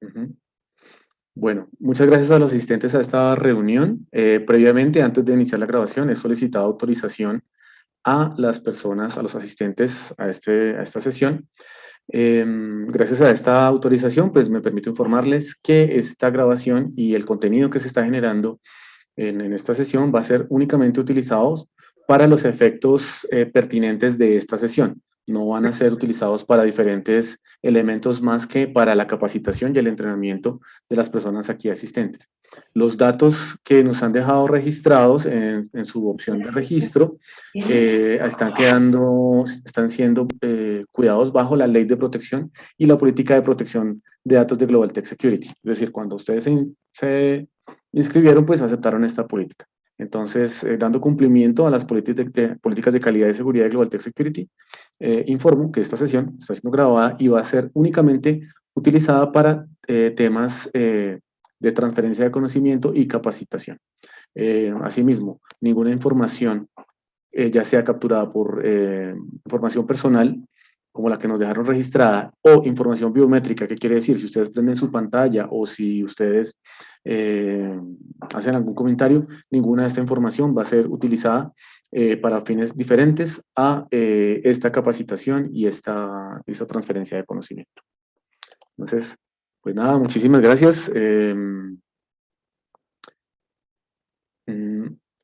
Ujú. Bueno, muchas gracias a los asistentes a esta reunión. Previamente, antes de iniciar la grabación, he solicitado autorización a las personas, a los asistentes a esta sesión. Gracias a esta autorización, pues me permito informarles que esta grabación y el contenido que se está generando en esta sesión va a ser únicamente utilizados para los efectos pertinentes de esta sesión. No van a ser utilizados para diferentes elementos más que para la capacitación y el entrenamiento de las personas aquí asistentes. Los datos que nos han dejado registrados en su opción de registro están siendo cuidados bajo la ley de protección y la política de protección de datos de Global Tech Security. Es decir, cuando ustedes se inscribieron, pues aceptaron esta política. Entonces, dando cumplimiento a las políticas de calidad y seguridad de Global Tech Security, informo que esta sesión está siendo grabada y va a ser únicamente utilizada para temas de transferencia de conocimiento y capacitación. Asimismo, ninguna información, ya sea capturada por información personal, como la que nos dejaron registrada, o información biométrica, que quiere decir, si ustedes prenden su pantalla o si ustedes hacen algún comentario, ninguna de esta información va a ser utilizada para fines diferentes a esta capacitación y esta transferencia de conocimiento. Entonces, pues nada, muchísimas gracias.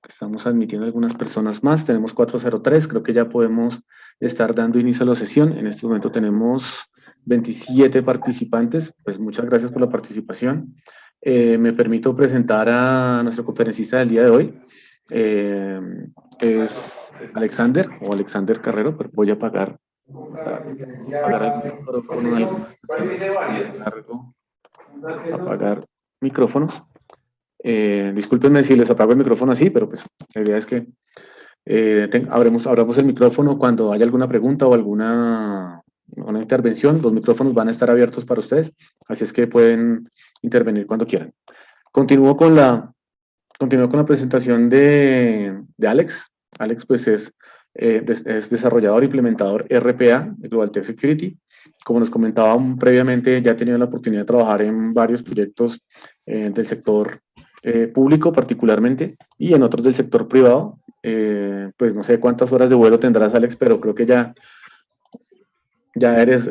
Estamos admitiendo algunas personas más, tenemos 403, creo que ya podemos estar dando inicio a la sesión. En este momento tenemos 27 participantes, pues muchas gracias por la participación. Me permito presentar a nuestro conferencista del día de hoy. Es Alexander o Alexander Carrero, pero voy a apagar el micrófono. Apagar micrófonos. Discúlpenme si les apago el micrófono así, pero pues la idea es que abramos el micrófono cuando haya alguna pregunta o alguna una intervención. Los micrófonos van a estar abiertos para ustedes, así es que pueden intervenir cuando quieran. Continúo con la presentación de Alex. Alex pues es desarrollador e implementador RPA de Global Tech Security. Como nos comentaba previamente, ya he tenido la oportunidad de trabajar en varios proyectos del sector público particularmente y en otros del sector privado. Pues no sé cuántas horas de vuelo tendrás, Alex, pero creo que ya eres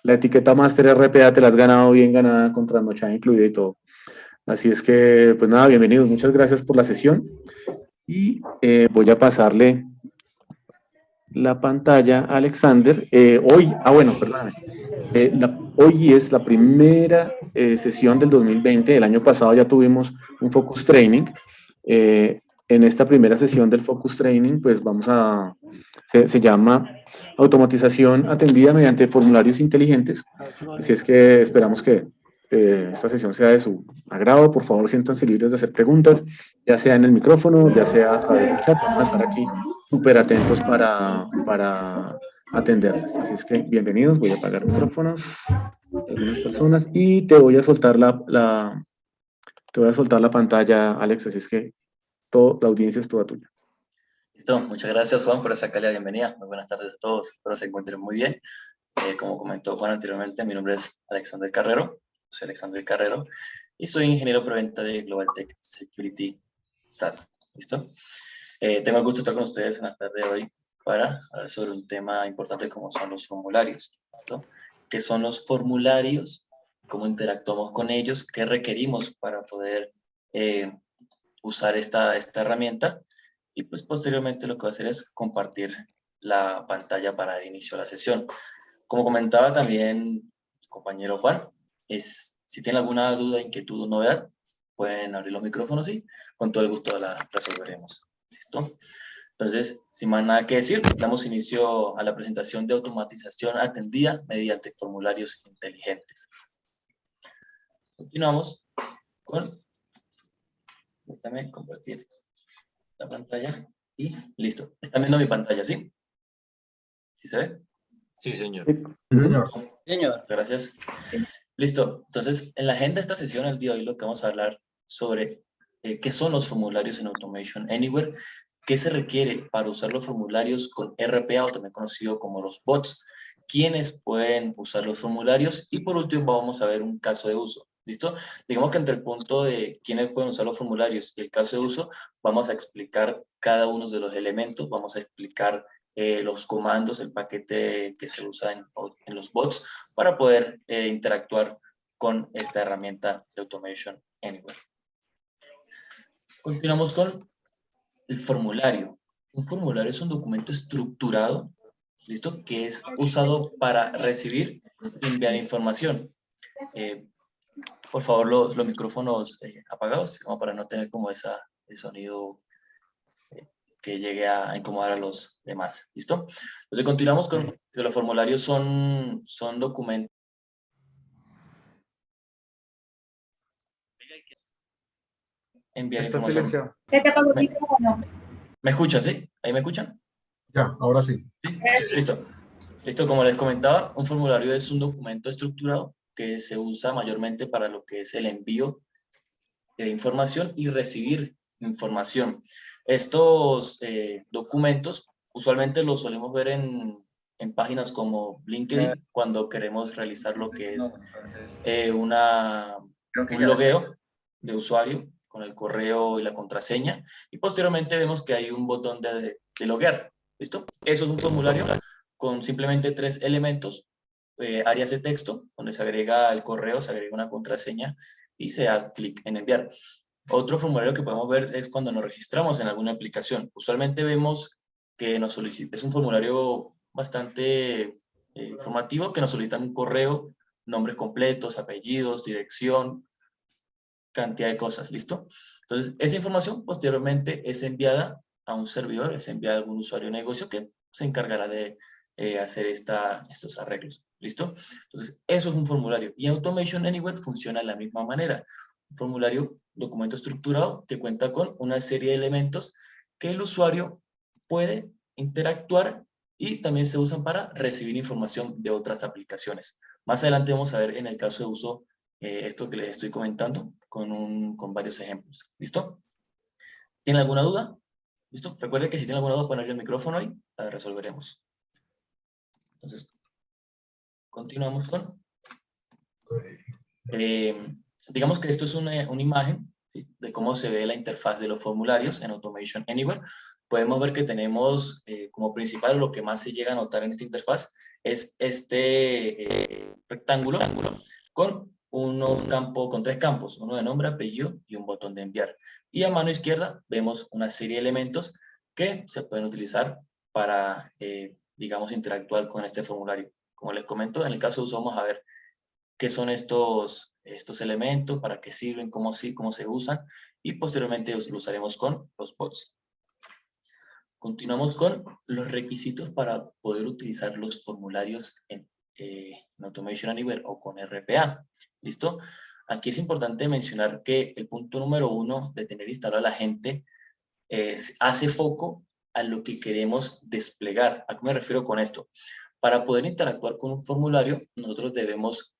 la etiqueta Master RPA, te la has ganado bien ganada con trasnochada incluida y todo. Así es que, pues nada, bienvenidos. Muchas gracias por la sesión. Y voy a pasarle la pantalla a Alexander. Hoy es la primera sesión del 2020. El año pasado ya tuvimos un Focus Training. En esta primera sesión del Focus Training, pues se llama automatización atendida mediante formularios inteligentes. Así es que esperamos que esta sesión sea de su agrado. Por favor, siéntanse libres de hacer preguntas, ya sea en el micrófono, ya sea a través del chat. Vamos a estar aquí súper atentos para atenderles. Así es que bienvenidos. Voy a apagar micrófonos de algunas personas y te voy a soltar te voy a soltar la pantalla, Alex. Así es que la audiencia es toda tuya. Listo, muchas gracias Juan por esa cálida bienvenida. Muy buenas tardes a todos, espero se encuentren muy bien. Como comentó Juan anteriormente, mi nombre es Alexander Carrero, soy Alexander Carrero y soy ingeniero preventa de Global Tech Security SaaS. ¿Listo? Tengo el gusto de estar con ustedes en la tarde de hoy para hablar sobre un tema importante como son los formularios. ¿Listo? ¿Qué son los formularios? ¿Cómo interactuamos con ellos? ¿Qué requerimos para poder usar esta herramienta? Y pues posteriormente lo que voy a hacer es compartir la pantalla para dar inicio a la sesión. Como comentaba también el compañero Juan, si tienen alguna duda, inquietud o novedad, pueden abrir los micrófonos y con todo el gusto la resolveremos. ¿Listo? Entonces, sin más nada que decir, damos inicio a la presentación de automatización atendida mediante formularios inteligentes. Continuamos con... Déjame compartir la pantalla y listo. ¿Están viendo mi pantalla, sí? ¿Sí se ve? Sí, señor. Señor. Gracias. Sí. Listo. Entonces, en la agenda de esta sesión, el día de hoy, lo que vamos a hablar sobre qué son los formularios en Automation Anywhere, qué se requiere para usar los formularios con RPA o también conocido como los bots, quiénes pueden usar los formularios y por último vamos a ver un caso de uso. ¿Listo? Digamos que entre el punto de quiénes pueden usar los formularios y el caso de uso, vamos a explicar cada uno de los elementos, vamos a explicar los comandos, el paquete que se usa en los bots para poder interactuar con esta herramienta de Automation Anywhere. Continuamos con el formulario. Un formulario es un documento estructurado, ¿listo? Que es usado para recibir y enviar información. Por favor, los micrófonos apagados, como para no tener como ese sonido que llegue a incomodar a los demás. ¿Listo? Entonces continuamos con que los formularios son documentos. Enviar Está información. silenciado. Se te apagó el micrófono. ¿Me escuchan, sí? ¿Ahí me escuchan? Ya, ahora sí. ¿Sí? Listo. Listo, como les comentaba, un formulario es un documento estructurado que se usa mayormente para lo que es el envío de información y recibir información. Estos documentos usualmente los solemos ver en páginas como LinkedIn cuando queremos realizar lo que es un logueo de usuario con el correo y la contraseña, y posteriormente vemos que hay un botón de loguear. ¿Listo? Eso es un formulario con simplemente 3 elementos, áreas de texto, donde se agrega el correo, se agrega una contraseña y se da clic en enviar. Otro formulario que podemos ver es cuando nos registramos en alguna aplicación. Usualmente vemos que nos solicita, es un formulario bastante informativo, que nos solicitan un correo, nombres completos, apellidos, dirección, cantidad de cosas, ¿listo? Entonces, esa información posteriormente es enviada a un servidor, es enviada a algún usuario de negocio que se encargará de hacer estos arreglos, ¿listo? Entonces, eso es un formulario. Y Automation Anywhere funciona de la misma manera. Un formulario, documento estructurado que cuenta con una serie de elementos que el usuario puede interactuar y también se usan para recibir información de otras aplicaciones. Más adelante vamos a ver en el caso de uso esto que les estoy comentando con varios ejemplos. ¿Listo? ¿Tienen alguna duda? ¿Listo? Recuerden que si tienen alguna duda pueden abrir el micrófono y la resolveremos. Entonces, continuamos con... digamos que esto es una imagen, ¿sí?, de cómo se ve la interfaz de los formularios en Automation Anywhere. Podemos ver que tenemos como principal, lo que más se llega a notar en esta interfaz, es este rectángulo con con 3 campos, uno de nombre, apellido y un botón de enviar. Y a mano izquierda vemos una serie de elementos que se pueden utilizar para, digamos, interactuar con este formulario. Como les comento, en el caso de uso vamos a ver qué son estos elementos, para qué sirven, cómo se usan, y posteriormente lo usaremos con los bots. Continuamos con los requisitos para poder utilizar los formularios en Automation Anywhere o con RPA. ¿Listo? Aquí es importante mencionar que el punto número 1 de tener instalado a la gente hace foco a lo que queremos desplegar. ¿A qué me refiero con esto? Para poder interactuar con un formulario, nosotros debemos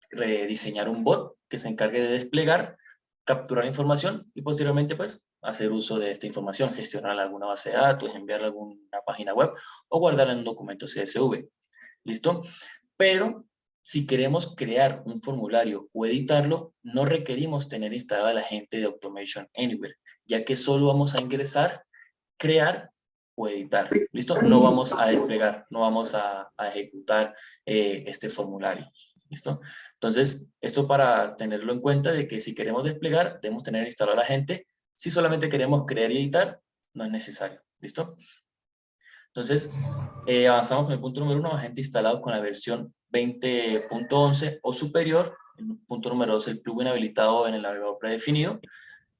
rediseñar un bot que se encargue de desplegar, capturar información y posteriormente pues hacer uso de esta información, gestionar alguna base de datos, enviarla a alguna página web o guardarla en un documento CSV. ¿Listo? Pero si queremos crear un formulario o editarlo, no requerimos tener instalada la agente de Automation Anywhere, ya que solo vamos a ingresar, crear o editar. ¿Listo? No vamos a desplegar, no vamos a ejecutar este formulario. ¿Listo? Entonces, esto para tenerlo en cuenta de que si queremos desplegar, debemos tener instalado la agente. Si solamente queremos crear y editar, no es necesario. ¿Listo? Entonces, avanzamos con el punto número 1, agente instalado con la versión 20.11 o superior. El punto número 2, el plugin habilitado en el navegador predefinido.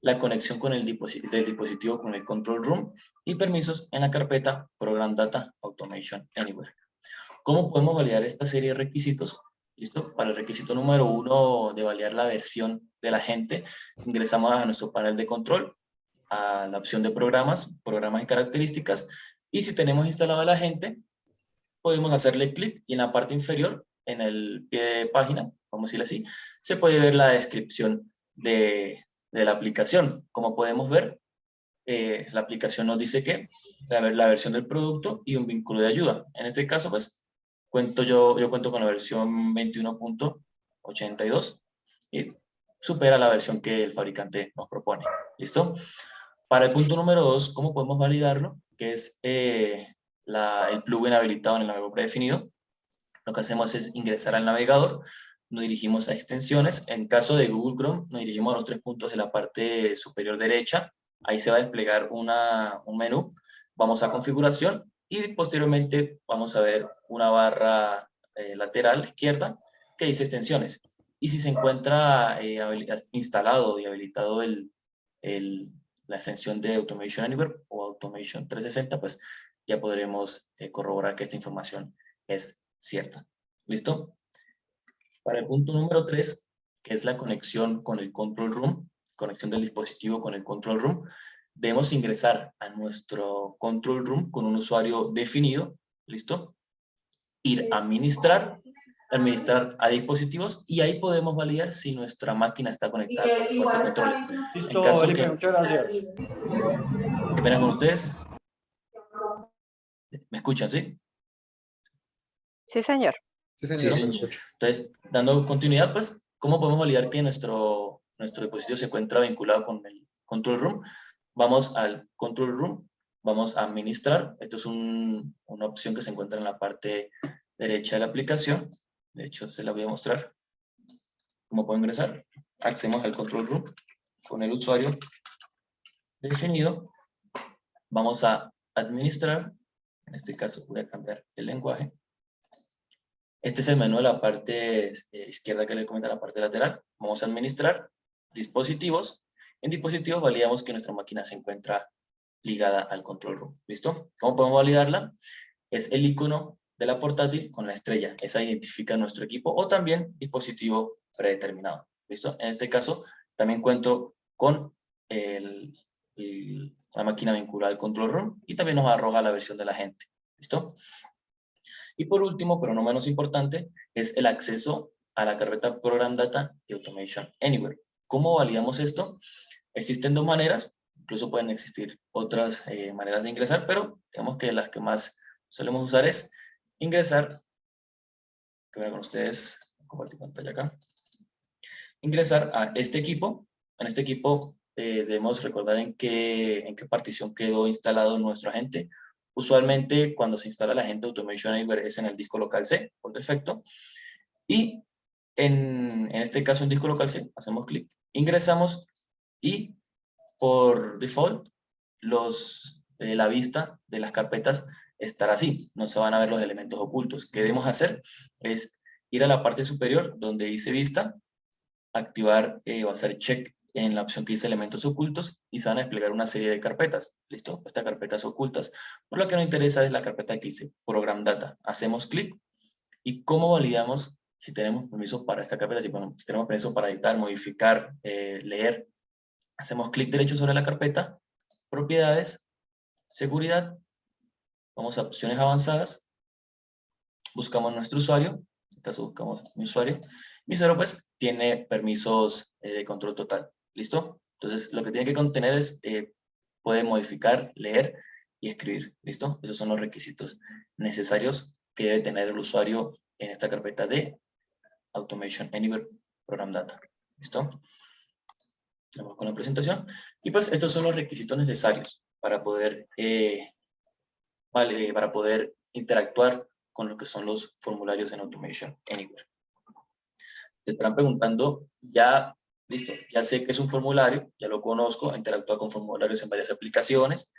La conexión con del dispositivo con el control room y permisos en la carpeta Program Data Automation Anywhere. ¿Cómo podemos validar esta serie de requisitos? ¿Listo? Para el requisito número 1 de validar la versión de la agente, ingresamos a nuestro panel de control, a la opción de programas y características, y si tenemos instalado la agente, podemos hacerle clic y en la parte inferior, en el pie de página, vamos a decirlo así, se puede ver la descripción de la aplicación. Como podemos ver, la aplicación nos dice que la versión del producto y un vínculo de ayuda. En este caso, pues, yo cuento con la versión 21.82 y supera la versión que el fabricante nos propone. ¿Listo? Para el punto número 2, ¿cómo podemos validarlo? Que es el plugin habilitado en el navegador predefinido. Lo que hacemos es ingresar al navegador, nos dirigimos a extensiones. En caso de Google Chrome, nos dirigimos a los 3 puntos de la parte superior derecha. Ahí se va a desplegar un menú. Vamos a configuración y posteriormente vamos a ver una barra lateral izquierda que dice extensiones. Y si se encuentra instalado y habilitado la extensión de Automation Anywhere o Automation 360, pues ya podremos corroborar que esta información es cierta. ¿Listo? Para el punto número 3, que es la conexión con el Control Room, conexión del dispositivo con el Control Room, debemos ingresar a nuestro Control Room con un usuario definido. ¿Listo? Ir a administrar a dispositivos y ahí podemos validar si nuestra máquina está conectada con el puerto de controles. Listo, En caso Felipe, que... muchas gracias. ¿Qué pena con ustedes? ¿Me escuchan, sí? Sí, señor. Sí, Sí, señor, sí. me escucho. Entonces, dando continuidad, pues, ¿cómo podemos validar que nuestro dispositivo se encuentra vinculado con el Control Room? Vamos al Control Room, vamos a administrar. Esto es una opción que se encuentra en la parte derecha de la aplicación. De hecho, se la voy a mostrar. ¿Cómo puedo ingresar? Accedemos al Control Room con el usuario definido. Vamos a administrar. En este caso voy a cambiar el lenguaje. Este es el menú de la parte izquierda que le comenta la parte lateral. Vamos a administrar dispositivos. En dispositivos validamos que nuestra máquina se encuentra ligada al control room. ¿Listo? ¿Cómo podemos validarla? Es el icono de la portátil con la estrella. Esa identifica nuestro equipo o también dispositivo predeterminado. ¿Listo? En este caso también cuento con la máquina vinculada al control room y también nos arroja la versión del agente. ¿Listo? Y por último, pero no menos importante, es el acceso a la carpeta Program Data y Automation Anywhere. ¿Cómo validamos esto? Existen dos maneras, incluso pueden existir otras maneras de ingresar, pero digamos que las que más solemos usar es ingresar, que vean con ustedes, compartir pantalla acá, ingresar a este equipo. En este equipo debemos recordar en qué partición quedó instalado nuestro agente. Usualmente cuando se instala el agente Automation Anywhere es en el disco local C, por defecto. Y en este caso en disco local C, hacemos clic, ingresamos y por default la vista de las carpetas estará así. No se van a ver los elementos ocultos. ¿Qué debemos hacer? Es ir a la parte superior donde dice vista, activar o hacer check en la opción que dice elementos ocultos y se van a desplegar una serie de carpetas. ¿Listo? Estas carpetas ocultas. Por lo que nos interesa es la carpeta que dice Program Data. Hacemos clic y ¿cómo validamos si tenemos permiso para esta carpeta? Si tenemos permiso para editar, modificar, leer. Hacemos clic derecho sobre la carpeta, propiedades, seguridad, vamos a opciones avanzadas, buscamos nuestro usuario, en este caso buscamos mi usuario. Mi usuario pues tiene permisos de control total. ¿Listo? Entonces lo que tiene que contener es, puede modificar, leer y escribir. ¿Listo? Esos son los requisitos necesarios que debe tener el usuario en esta carpeta de Automation Anywhere Program Data. ¿Listo? Vamos con la presentación. Y pues estos son los requisitos necesarios para poder interactuar con lo que son los formularios en Automation Anywhere. Te estarán preguntando, ya, listo, ya sé que es un formulario, ya lo conozco, he interactuado con formularios en varias aplicaciones,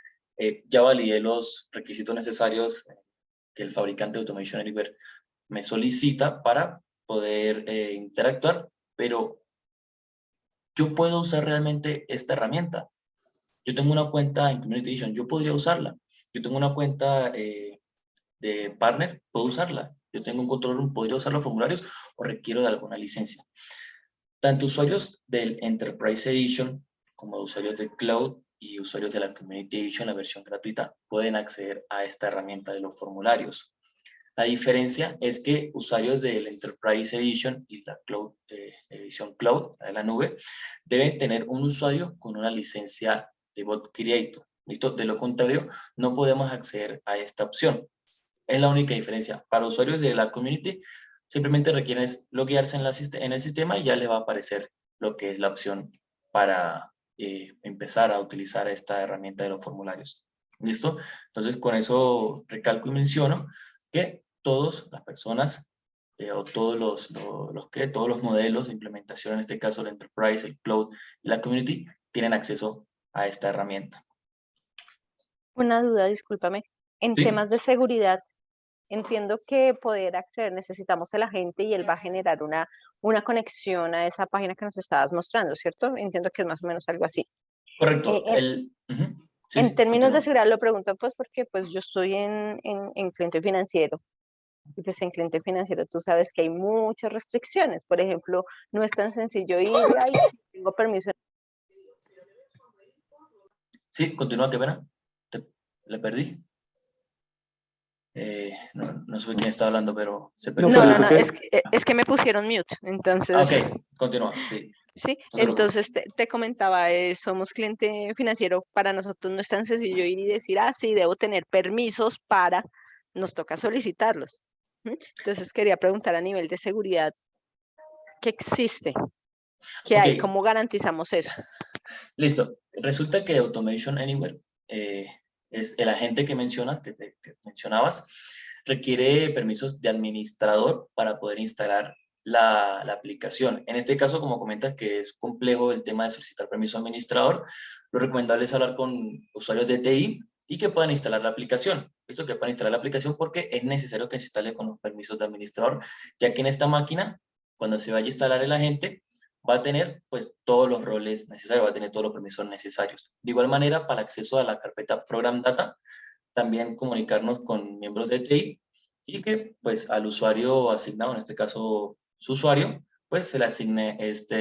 ya validé los requisitos necesarios que el fabricante de Automation Anywhere me solicita para poder interactuar, pero yo puedo usar realmente esta herramienta. Yo tengo una cuenta en Community Edition, yo podría usarla. Yo tengo una cuenta de partner, puedo usarla. Yo tengo un control room, podría usar los formularios o requiero de alguna licencia. Tanto usuarios del Enterprise Edition como usuarios del Cloud y usuarios de la Community Edition, la versión gratuita, pueden acceder a esta herramienta de los formularios. La diferencia es que usuarios del Enterprise Edition y la Cloud, Edition Cloud, de la nube, deben tener un usuario con una licencia de Bot Creator. ¿Listo? De lo contrario, no podemos acceder a esta opción. Es la única diferencia. Para usuarios de la community, simplemente requieren loguearse en el sistema y ya les va a aparecer lo que es la opción para empezar a utilizar esta herramienta de los formularios. ¿Listo? Entonces, con eso recalco y menciono que todas las personas o todos todos los modelos de implementación, en este caso el Enterprise, el Cloud y la Community, tienen acceso a esta herramienta. Una duda, discúlpame. En ¿Sí? temas de seguridad, entiendo que poder acceder necesitamos el agente y él va a generar una conexión a esa página que nos estabas mostrando, ¿cierto? Entiendo que es más o menos algo así. Correcto. Sí, En sí, términos de continúa. seguridad lo pregunto pues porque pues yo estoy en cliente financiero y pues en cliente financiero tú sabes que hay muchas restricciones. Por ejemplo, no es tan sencillo ir y ay, tengo permiso. Sí, continúa, qué pena. Le perdí. No sé quién está hablando, pero se No, perdió pero yo No, creo la... es que me pusieron mute, entonces, Ok, continúa, sí. sí, No te preocupes. entonces te comentaba, somos cliente financiero, para nosotros no es tan sencillo ir y decir, ah, sí, debo tener permisos para, nos toca solicitarlos. ¿Mm? Entonces quería preguntar a nivel de seguridad, ¿qué existe? ¿Qué Ok, hay? ¿Cómo garantizamos eso? listo. Resulta que Automation Anywhere es el agente que mencionas, que mencionabas, requiere permisos de administrador para poder instalar la aplicación. En este caso, como comentas que es complejo el tema de solicitar permiso administrador, lo recomendable es hablar con usuarios de TI y que puedan instalar la aplicación. Esto que puedan instalar la aplicación porque es necesario que se instale con los permisos de administrador, ya que en esta máquina, cuando se vaya a instalar el agente, va a tener pues todos los roles necesarios, va a tener todos los permisos necesarios. De igual manera, para acceso a la carpeta Program Data, también comunicarnos con miembros de TI y que pues al usuario asignado, en este caso su usuario, pues se le asigne estos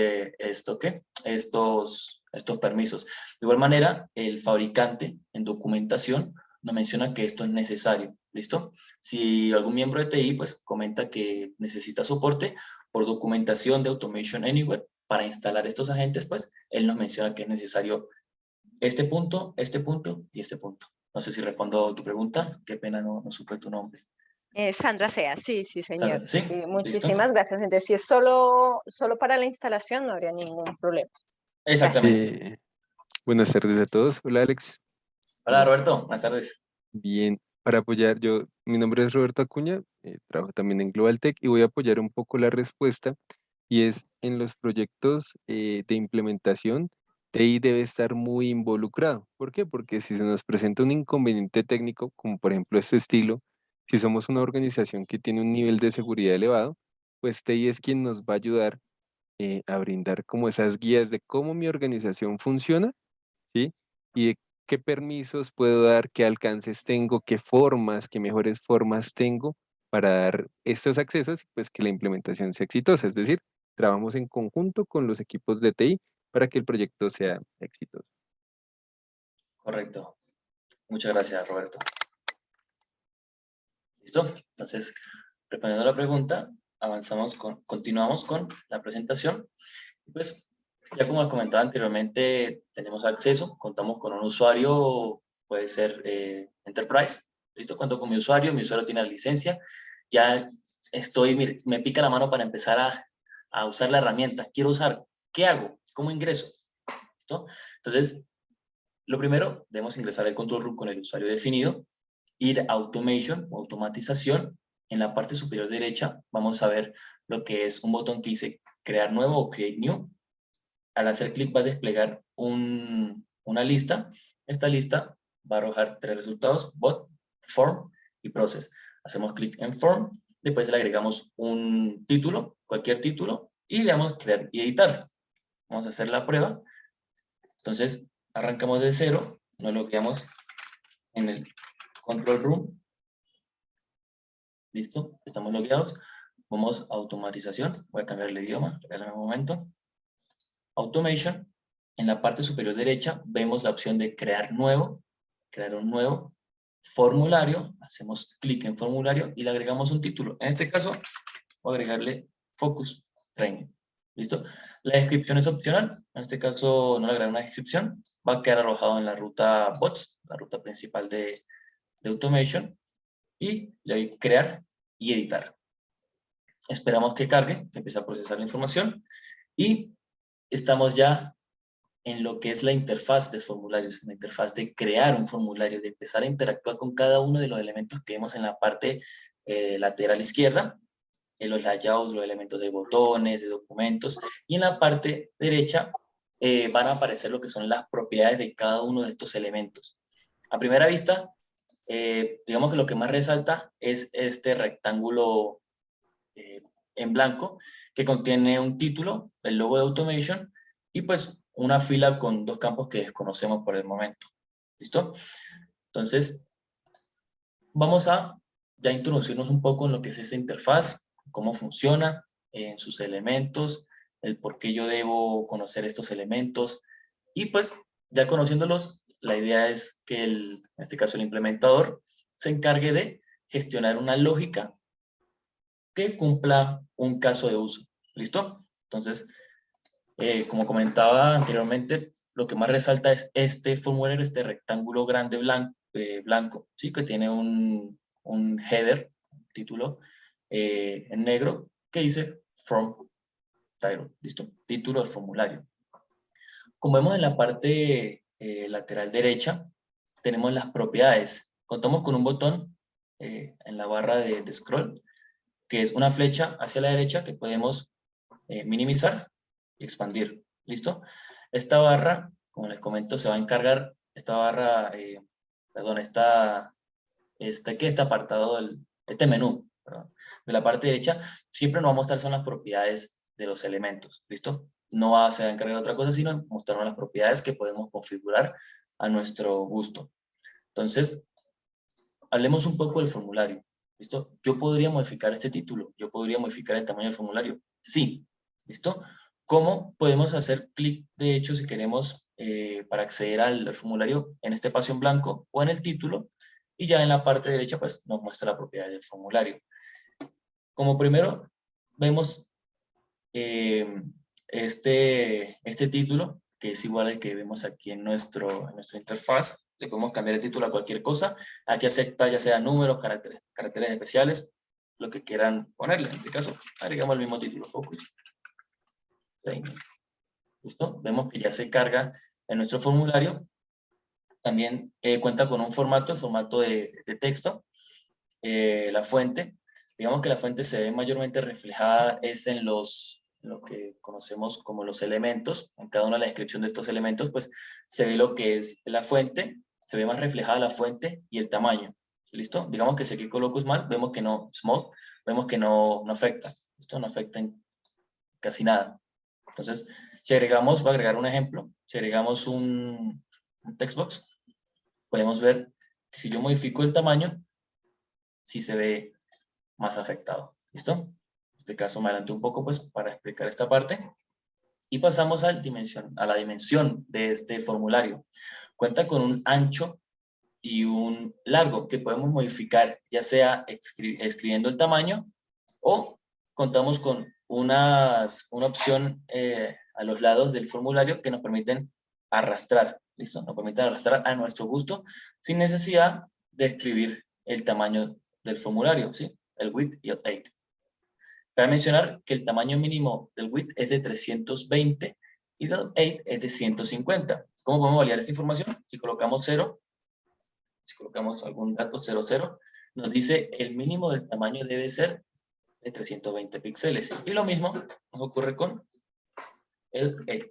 permisos. De igual manera, el fabricante en documentación nos menciona que esto es necesario, ¿listo? Si algún miembro de TI pues comenta que necesita soporte por documentación de Automation Anywhere para instalar estos agentes, pues él nos menciona que es necesario este punto y este punto. No sé si respondo a tu pregunta. Qué pena, no supe tu nombre. Sandra Sea, sí, sí, señor. Sandra, ¿sí? ¿Listo? Muchísimas gracias. Entonces, si es solo para la instalación, no habría ningún problema. Gracias. Exactamente. Buenas tardes a todos. Hola Alex. Hola, Roberto. Buenas tardes. Bien, para apoyar, mi nombre es Roberto Acuña, trabajo también en Global Tech y voy a apoyar un poco la respuesta y es en los proyectos de implementación, TI debe estar muy involucrado. ¿Por qué? Porque si se nos presenta un inconveniente técnico, como por ejemplo este estilo, si somos una organización que tiene un nivel de seguridad elevado, pues TI es quien nos va a ayudar a brindar como esas guías de cómo mi organización funciona, ¿sí? Y de qué permisos puedo dar, qué alcances tengo, qué formas, qué mejores formas tengo para dar estos accesos y pues que la implementación sea exitosa. Es decir, trabajamos en conjunto con los equipos de TI para que el proyecto sea exitoso. Correcto. Muchas gracias, Roberto. ¿Listo? Entonces, respondiendo a la pregunta, continuamos con la presentación. Pues, ya como les comentaba anteriormente, tenemos acceso, contamos con un usuario, puede ser Enterprise. ¿Listo? Cuento con mi usuario tiene la licencia. Ya me pica la mano para empezar a usar la herramienta. Quiero usar, ¿qué hago? ¿Cómo ingreso? ¿Listo? Entonces, lo primero, debemos ingresar el control room con el usuario definido, ir a Automation o automatización. En la parte superior derecha vamos a ver lo que es un botón que dice crear nuevo o create new. Al hacer clic va a desplegar una lista. Esta lista va a arrojar 3 resultados: bot, form y process. Hacemos clic en form, después le agregamos un título, cualquier título, y le damos crear y editar. Vamos a hacer la prueba. Entonces, arrancamos de cero, nos logueamos en el control room. Listo, estamos logueados. Vamos a automatización. Voy a cambiar el idioma, regálame un momento. Automation. En la parte superior derecha vemos la opción de crear un nuevo formulario. Hacemos clic en formulario y le agregamos un título. En este caso, voy a agregarle Focus Training. ¿Listo? La descripción es opcional. En este caso, no le agrego una descripción. Va a quedar arrojado en la ruta bots, la ruta principal de Automation. y le doy crear y editar. Esperamos que cargue, que empiece a procesar la información y estamos ya en lo que es la interfaz de formularios, en la interfaz de crear un formulario, de empezar a interactuar con cada uno de los elementos que vemos en la parte lateral izquierda, en los layouts, los elementos de botones, de documentos, y en la parte derecha van a aparecer lo que son las propiedades de cada uno de estos elementos. A primera vista, digamos que lo que más resalta es este rectángulo en blanco que contiene un título, el logo de Automation y pues una fila con dos campos que desconocemos por el momento. ¿Listo? Entonces, vamos a ya introducirnos un poco en lo que es esta interfaz, cómo funciona, en sus elementos, el por qué yo debo conocer estos elementos y pues ya conociéndolos, la idea es que en este caso el implementador se encargue de gestionar una lógica que cumpla un caso de uso. ¿Listo? Entonces, como comentaba anteriormente, lo que más resalta es este formulario, este rectángulo grande blanco, ¿sí? Que tiene un header, título, en negro, que dice From Title. ¿Listo? Título del formulario. Como vemos en la parte lateral derecha, tenemos las propiedades. Contamos con un botón en la barra de scroll, que es una flecha hacia la derecha que podemos minimizar y expandir. ¿Listo? Esta barra, como les comento, se va a encargar, esta barra, perdón, este apartado, este menú, perdón, de la parte derecha, siempre nos va a mostrar son las propiedades de los elementos. ¿Listo? No se va a encargar de otra cosa, sino mostrarnos las propiedades que podemos configurar a nuestro gusto. Entonces, hablemos un poco del formulario. ¿Listo? Yo podría modificar este título, yo podría modificar el tamaño del formulario. Sí. ¿Listo? ¿Cómo podemos hacer clic, de hecho, si queremos, para acceder al formulario en este espacio en blanco o en el título? Y ya en la parte derecha, pues, nos muestra la propiedad del formulario. Como primero, vemos este título, que es igual al que vemos aquí en nuestra interfaz. Le podemos cambiar el título a cualquier cosa. Aquí acepta ya sea números, caracteres especiales, lo que quieran ponerle. En este caso, agregamos el mismo título, Focus. ¿Listo? Vemos que ya se carga en nuestro formulario. También cuenta con un formato, el formato de texto. La fuente, digamos que la fuente se ve mayormente reflejada es en lo que conocemos como los elementos. En cada una de la descripción de estos elementos, pues se ve lo que es la fuente, se ve más reflejada la fuente y el tamaño. ¿Listo? Digamos que si aquí coloco small, vemos que no afecta. ¿Listo? No afecta en casi nada. Entonces, si agregamos, voy a agregar un ejemplo, si agregamos un text box, podemos ver que si yo modifico el tamaño, sí se ve más afectado. ¿Listo? En este caso me adelanto un poco pues para explicar esta parte. Y pasamos a la dimensión de este formulario. Cuenta con un ancho y un largo que podemos modificar, ya sea escribiendo el tamaño o contamos con una opción a los lados del formulario que nos permiten arrastrar, ¿listo? Nos permiten arrastrar a nuestro gusto sin necesidad de escribir el tamaño del formulario, ¿sí? El width y el height. Cabe mencionar que el tamaño mínimo del width es de 320 y del height es de 150. ¿Cómo podemos validar esta información? Si colocamos 0, si colocamos algún dato 00, nos dice el mínimo del tamaño debe ser de 320 píxeles. Y lo mismo nos ocurre con el height,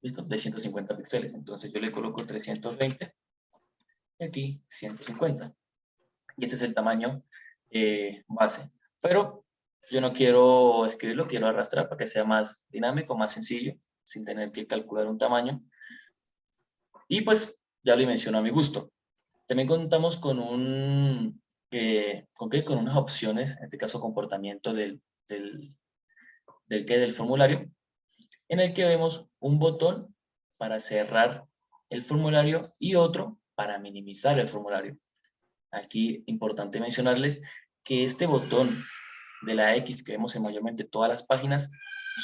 ¿listo? De 150 píxeles. Entonces yo le coloco 320 y aquí 150. Y este es el tamaño base. Pero yo no quiero escribirlo, quiero arrastrar para que sea más dinámico, más sencillo, sin tener que calcular un tamaño. Y pues ya lo menciono a mi gusto. También contamos con con unas opciones, en este caso comportamiento del formulario, en el que vemos un botón para cerrar el formulario y otro para minimizar el formulario. Aquí importante mencionarles que este botón de la X que vemos en mayormente todas las páginas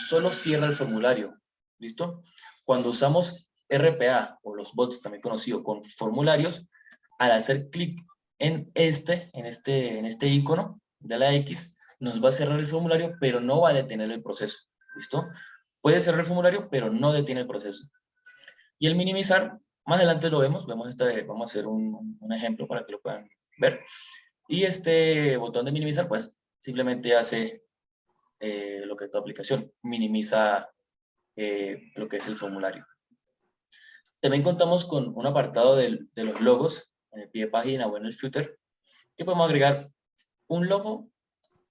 solo cierra el formulario. ¿Listo? Cuando usamos RPA o los bots también conocidos con formularios, al hacer clic en este icono de la X, nos va a cerrar el formulario, pero no va a detener el proceso. ¿Listo? Puede cerrar el formulario, pero no detiene el proceso. Y el minimizar, más adelante lo vemos, vamos a hacer un ejemplo para que lo puedan ver. Y este botón de minimizar, pues, simplemente hace lo que es tu aplicación, minimiza lo que es el formulario. También contamos con un apartado de los logos en el pie de página o en el footer, que podemos agregar un logo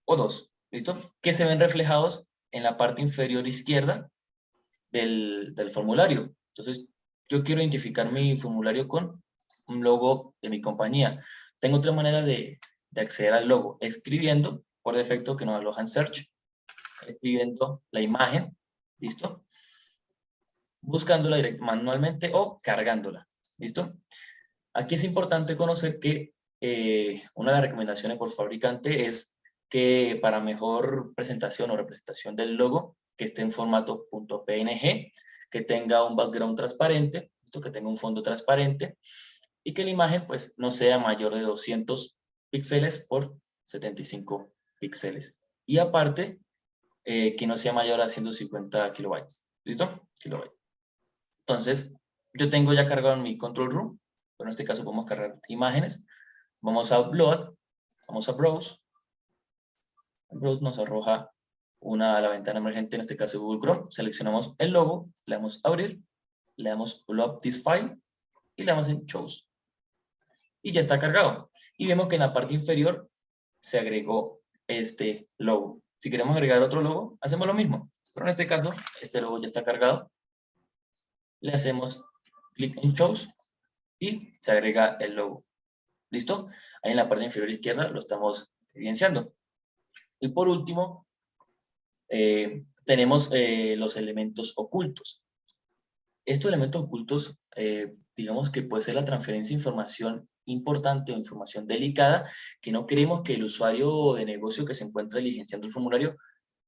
o dos, ¿listo? Que se ven reflejados en la parte inferior izquierda del formulario. Entonces, yo quiero identificar mi formulario con un logo de mi compañía. Tengo otra manera de acceder al logo, escribiendo, por defecto que nos aloja en Search, escribiendo la imagen, ¿listo? Buscándola manualmente o cargándola, ¿listo? Aquí es importante conocer que una de las recomendaciones por fabricante es que para mejor presentación o representación del logo, que esté en formato .png, que tenga un background transparente, que tenga un fondo transparente, y que la imagen pues no sea mayor de 200 píxeles por 75 píxeles. Y aparte, que no sea mayor a 150 kilobytes. ¿Listo? Kilobytes. Entonces, yo tengo ya cargado en mi control room, pero en este caso podemos cargar imágenes. Vamos a upload, vamos a browse. El browse nos arroja la ventana emergente, en este caso Google Chrome. Seleccionamos el logo, le damos abrir, le damos upload this file y le damos en choose. Y ya está cargado. Y vemos que en la parte inferior se agregó este logo. Si queremos agregar otro logo, hacemos lo mismo. Pero en este caso, este logo ya está cargado. Le hacemos clic en choose y se agrega el logo. ¿Listo? Ahí en la parte inferior izquierda lo estamos evidenciando. Y por último, tenemos los elementos ocultos. Estos elementos ocultos, digamos que puede ser la transferencia de información importante o información delicada que no queremos que el usuario de negocio que se encuentra diligenciando el formulario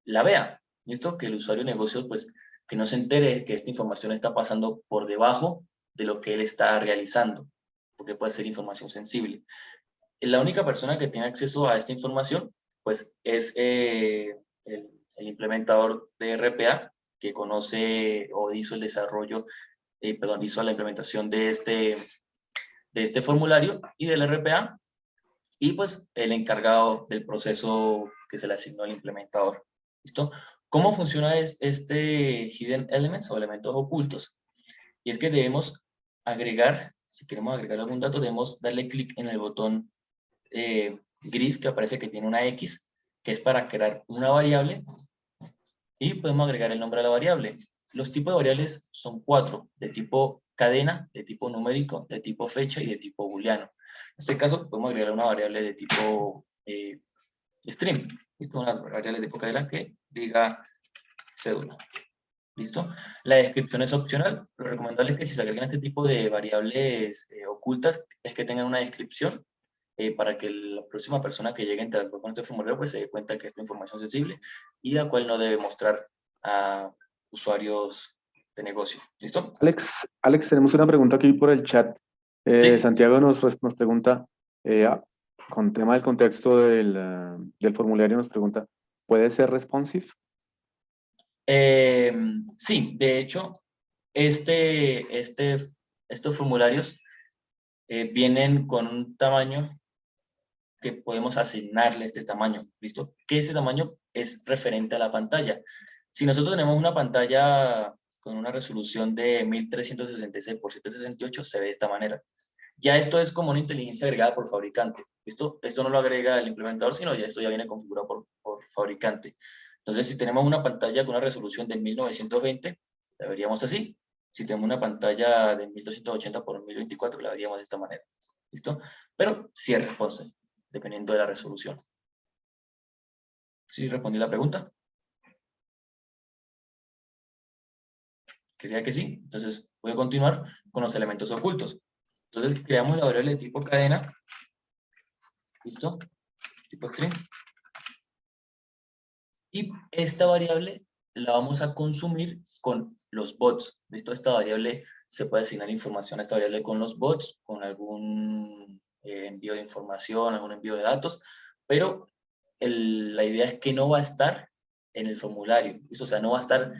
la vea. ¿Listo? Que el usuario de negocio, pues, que no se entere que esta información está pasando por debajo de lo que él está realizando, porque puede ser información sensible. La única persona que tiene acceso a esta información, pues, es el implementador de RPA, que conoce o hizo el desarrollo, hizo la implementación de este formulario y del RPA, y pues el encargado del proceso que se le asignó al implementador. ¿Listo? ¿Cómo funciona este Hidden Elements o elementos ocultos? Y es que debemos agregar, si queremos agregar algún dato, debemos darle clic en el botón gris que aparece que tiene una X, que es para crear una variable, y podemos agregar el nombre a la variable. Los tipos de variables son 4, de tipo cadena, de tipo numérico, de tipo fecha y de tipo booleano. En este caso podemos agregar una variable de tipo string, ¿listo? Una variable de tipo cadena que diga cédula. ¿Listo? La descripción es opcional. Lo recomendable es que si se agregan este tipo de variables ocultas es que tengan una descripción para que la próxima persona que llegue a interactuar con este formulario pues se dé cuenta que esta información es sensible y la cual no debe mostrar a usuarios de negocio. ¿Listo? Alex, tenemos una pregunta aquí por el chat. Sí. Santiago nos pregunta, con tema del contexto del formulario, nos pregunta, ¿puede ser responsive? Sí, de hecho, estos formularios vienen con un tamaño que podemos asignarle este tamaño, ¿listo? Que ese tamaño es referente a la pantalla. Si nosotros tenemos una pantalla con una resolución de 1366 por 768, se ve de esta manera. Ya esto es como una inteligencia agregada por fabricante, ¿listo? Esto no lo agrega el implementador, sino ya esto ya viene configurado por fabricante. Entonces, si tenemos una pantalla con una resolución de 1920, la veríamos así. Si tenemos una pantalla de 1280 por 1024, la veríamos de esta manera, ¿listo? Pero sí es responsive, dependiendo de la resolución. ¿Sí respondí la pregunta? Creía que sí. Entonces, voy a continuar con los elementos ocultos. Entonces, creamos la variable de tipo cadena. ¿Listo? Tipo string. Y esta variable la vamos a consumir con los bots. ¿Listo? Esta variable se puede asignar información a esta variable con los bots, con algún envío de información, algún envío de datos, pero la idea es que no va a estar en el formulario, ¿listo? O sea, no va a estar,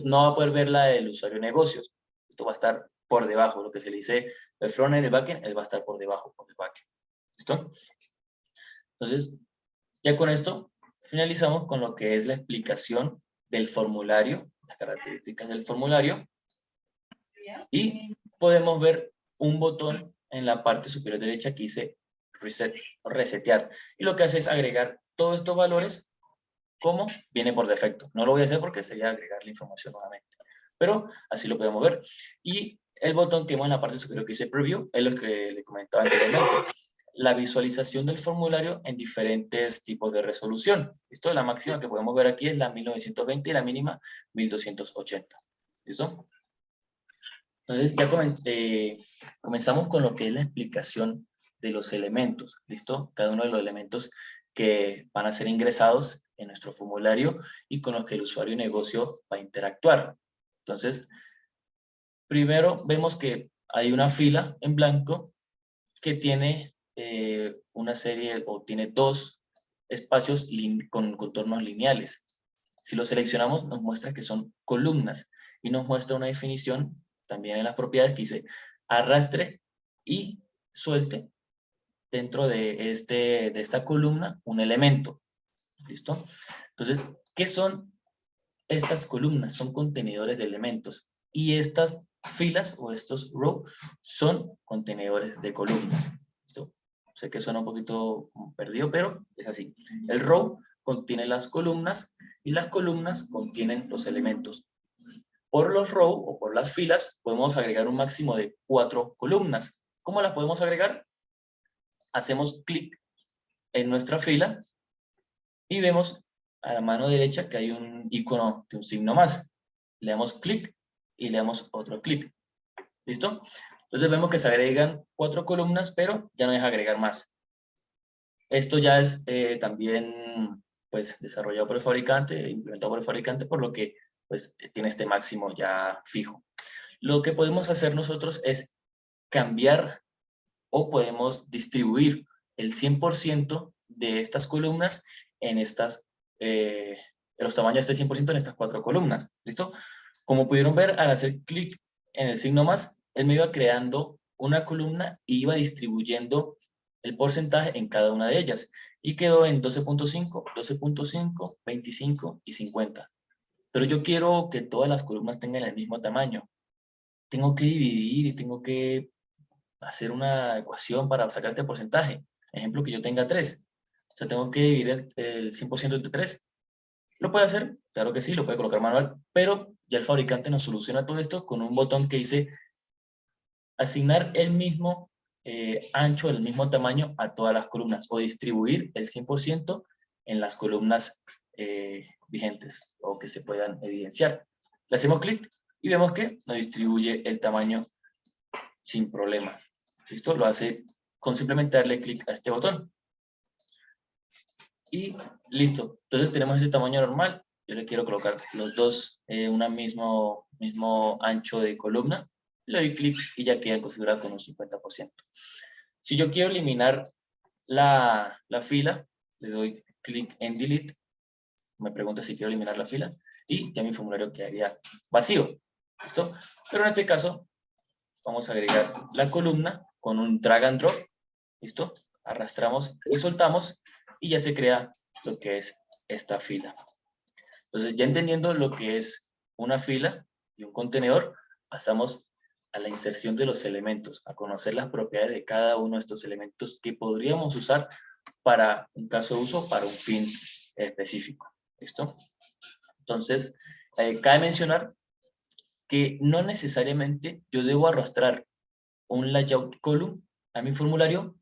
no va a poder verla el usuario de negocios, esto va a estar por debajo, lo que se le dice el frontend, el backend, él va a estar por debajo, por el backend, ¿listo? Entonces, ya con esto finalizamos con lo que es la explicación del formulario, las características del formulario, y podemos ver un botón en la parte superior derecha que dice Reset o resetear, y lo que hace es agregar todos estos valores como viene por defecto. No lo voy a hacer porque sería agregar la información nuevamente, pero así lo podemos ver. Y el botón que vemos en la parte superior que dice Preview es lo que le comentaba anteriormente, la visualización del formulario en diferentes tipos de resolución. ¿Listo? La máxima que podemos ver aquí es la 1920 y la mínima 1280. ¿Listo? Entonces ya comenzamos con lo que es la explicación de los elementos. ¿Listo? Cada uno de los elementos que van a ser ingresados en nuestro formulario y con los que el usuario y negocio va a interactuar. Entonces, primero vemos que hay una fila en blanco que tiene una serie o tiene dos espacios con contornos lineales. Si lo seleccionamos nos muestra que son columnas y nos muestra una definición también en las propiedades que dice arrastre y suelte dentro de esta columna un elemento. ¿Listo? Entonces, ¿qué son estas columnas? Son contenedores de elementos. Y estas filas o estos rows son contenedores de columnas. ¿Listo? Sé que suena un poquito perdido, pero es así. El row contiene las columnas y las columnas contienen los elementos. Por los rows o por las filas podemos agregar un máximo de 4 columnas. ¿Cómo las podemos agregar? Hacemos clic en nuestra fila y vemos a la mano derecha que hay un icono de un signo más. Le damos clic y le damos otro clic. ¿Listo? Entonces vemos que se agregan 4 columnas, pero ya no deja agregar más. Esto ya es también pues, desarrollado por el fabricante, implementado por el fabricante, por lo que pues, tiene este máximo ya fijo. Lo que podemos hacer nosotros es cambiar o podemos distribuir el 100% de estas columnas en los tamaños de este 100% en estas 4 columnas. ¿Listo? Como pudieron ver, al hacer clic en el signo más, él me iba creando una columna y iba distribuyendo el porcentaje en cada una de ellas. Y quedó en 12.5, 12.5, 25 y 50. Pero yo quiero que todas las columnas tengan el mismo tamaño. Tengo que dividir y tengo que hacer una ecuación para sacar este porcentaje. Ejemplo, que yo tenga 3. O sea, tengo que dividir el 100% entre 3. ¿Lo puede hacer? Claro que sí, lo puede colocar manual, pero ya el fabricante nos soluciona todo esto con un botón que dice asignar el mismo ancho, el mismo tamaño a todas las columnas o distribuir el 100% en las columnas vigentes o que se puedan evidenciar. Le hacemos clic y vemos que nos distribuye el tamaño sin problema. ¿Listo? Lo hace con simplemente darle clic a este botón. Y listo. Entonces tenemos ese tamaño normal. Yo le quiero colocar los dos un mismo ancho de columna. Le doy clic y ya queda configurado con un 50%. Si yo quiero eliminar la fila, le doy clic en Delete. Me pregunta si quiero eliminar la fila y ya mi formulario quedaría vacío. ¿Listo? Pero en este caso vamos a agregar la columna con un drag and drop. ¿Listo? Arrastramos y soltamos y ya se crea lo que es esta fila. Entonces, ya entendiendo lo que es una fila y un contenedor, pasamos a la inserción de los elementos, a conocer las propiedades de cada uno de estos elementos que podríamos usar para un caso de uso, para un fin específico. ¿Listo? Entonces, cabe mencionar que no necesariamente yo debo arrastrar un layout column a mi formulario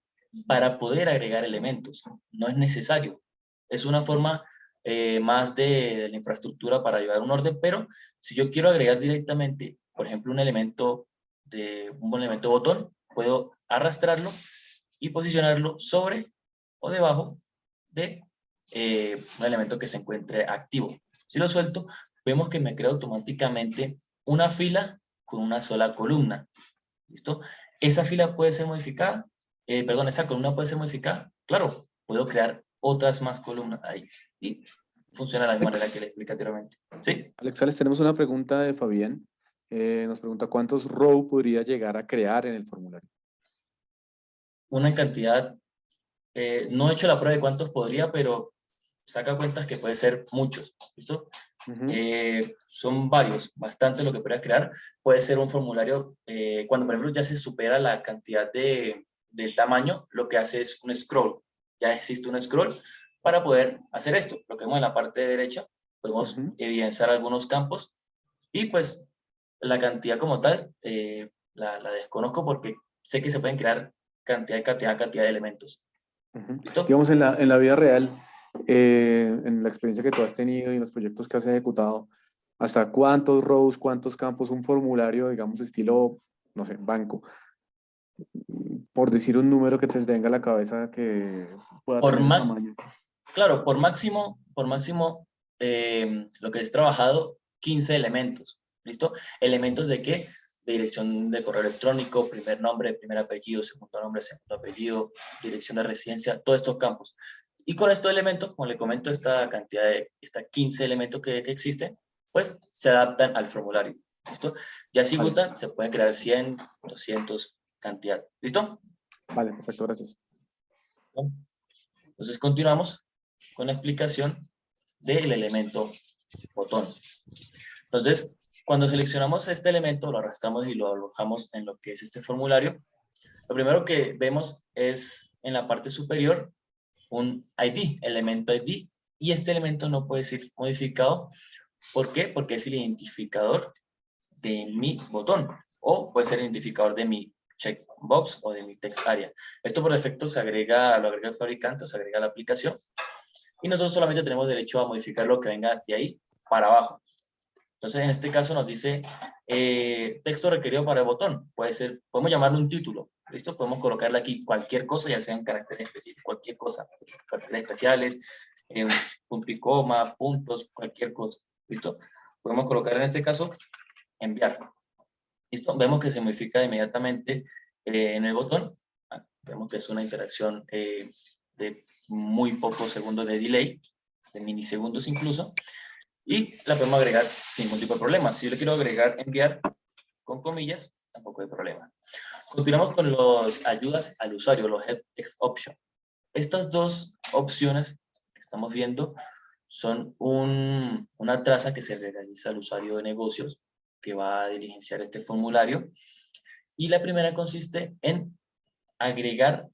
para poder agregar elementos. No es necesario. Es una forma más de la infraestructura para llevar un orden, pero si yo quiero agregar directamente, por ejemplo, un elemento botón, puedo arrastrarlo y posicionarlo sobre o debajo de un elemento que se encuentre activo. Si lo suelto, vemos que me crea automáticamente una fila con una sola columna. ¿Listo? ¿Esa fila puede ser modificada? Perdón, ¿esa columna puede ser modificada? Claro, puedo crear otras más columnas ahí. Y funciona de la misma manera que le expliqué anteriormente. ¿Sí? Alex, tenemos una pregunta de Fabián. Nos pregunta cuántos row podría llegar a crear en el formulario. Una cantidad, no he hecho la prueba de cuántos podría, pero saca cuentas que puede ser muchos. ¿Listo? Son varios, bastante lo que podrías crear. Puede ser un formulario, cuando por ejemplo ya se supera la cantidad del tamaño, lo que hace es un scroll. Ya existe un scroll para poder hacer esto. Lo que vemos en la parte derecha, podemos evidenciar algunos campos y pues la cantidad como tal, la desconozco porque sé que se pueden crear cantidad de elementos. ¿Listo? Digamos, en la vida real, en la experiencia que tú has tenido y en los proyectos que has ejecutado, ¿hasta cuántos rows, cuántos campos, un formulario, digamos, estilo, no sé, banco? Por decir un número que te venga a la cabeza que pueda Por tener el más, tamaño. claro, por máximo, lo que es trabajado, 15 elementos. ¿Listo? ¿Elementos de qué? De dirección de correo electrónico, primer nombre, primer apellido, segundo nombre, segundo apellido, dirección de residencia, todos estos campos. Y con estos elementos, como le comento, esta 15 elementos que existen, pues se adaptan al formulario. ¿Listo? Ya si Vale. gustan, se pueden crear 100, 200, cantidad. ¿Listo? Vale, perfecto, gracias. Entonces continuamos con la explicación del elemento botón. Entonces, cuando seleccionamos este elemento, lo arrastramos y lo alojamos en lo que es este formulario, lo primero que vemos es en la parte superior un ID, elemento ID, y este elemento no puede ser modificado. ¿Por qué? Porque es el identificador de mi botón, o puede ser el identificador de mi checkbox o de mi text area. Esto por defecto lo agrega el fabricante, o se agrega a la aplicación, y nosotros solamente tenemos derecho a modificar lo que venga de ahí para abajo. Entonces, en este caso nos dice texto requerido para el botón. Puede ser, podemos llamarlo un título. ¿Listo? Podemos colocarle aquí cualquier cosa, ya sean caracteres específicos, cualquier cosa. Caracteres especiales, punto y coma, puntos, cualquier cosa. ¿Listo? Podemos colocar en este caso, enviar. ¿Listo? Vemos que se modifica inmediatamente en el botón. Vemos que es una interacción de muy pocos segundos de delay, de milisegundos incluso. Y la podemos agregar sin ningún tipo de problema. Si yo le quiero agregar enviar con comillas, tampoco hay problema. Continuamos con las ayudas al usuario, los help text options. Estas dos opciones que estamos viendo son una traza que se realiza al usuario de negocios que va a diligenciar este formulario. Y la primera consiste en agregar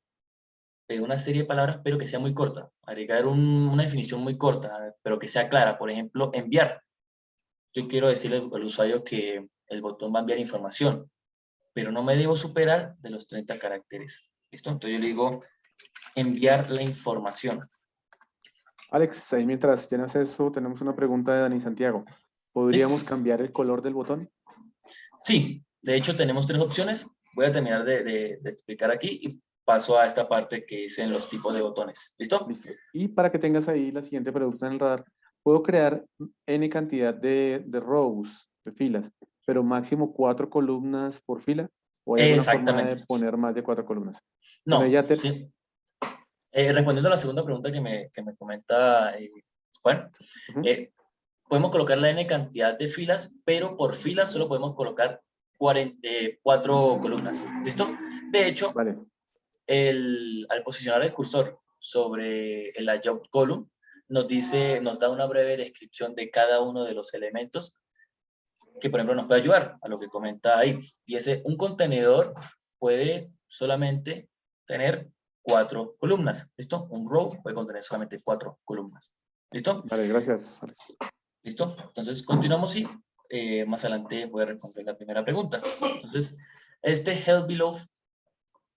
una serie de palabras, pero que sea muy corta. Agregar una definición muy corta, pero que sea clara. Por ejemplo, enviar. Yo quiero decirle al usuario que el botón va a enviar información, pero no me debo superar de los 30 caracteres. ¿Listo? Entonces yo le digo enviar la información. Alex, ahí mientras llenas eso, tenemos una pregunta de Dani Santiago. ¿Podríamos cambiar el color del botón? Sí, de hecho tenemos tres opciones. Voy a terminar de explicar aquí y paso a esta parte que dicen los tipos de botones. ¿Listo? Listo. Y para que tengas ahí la siguiente pregunta en el radar, puedo crear N cantidad de rows, de filas, pero máximo 4 columnas por fila, ¿o hay alguna forma de Exactamente. poner más de 4 columnas? Bueno, No, sí. Respondiendo a la segunda pregunta que me comenta Juan, podemos colocar la N cantidad de filas, pero por fila solo podemos colocar 4 columnas. ¿Listo? De hecho, vale. Al posicionar el cursor sobre la job column, nos da una breve descripción de cada uno de los elementos que, por ejemplo, nos puede ayudar a lo que comenta ahí. Y un contenedor puede solamente tener 4 columnas. ¿Listo? Un row puede contener solamente 4 columnas. ¿Listo? Vale, gracias, Alex. ¿Listo? Entonces, continuamos y más adelante voy a responder la primera pregunta. Entonces, este help below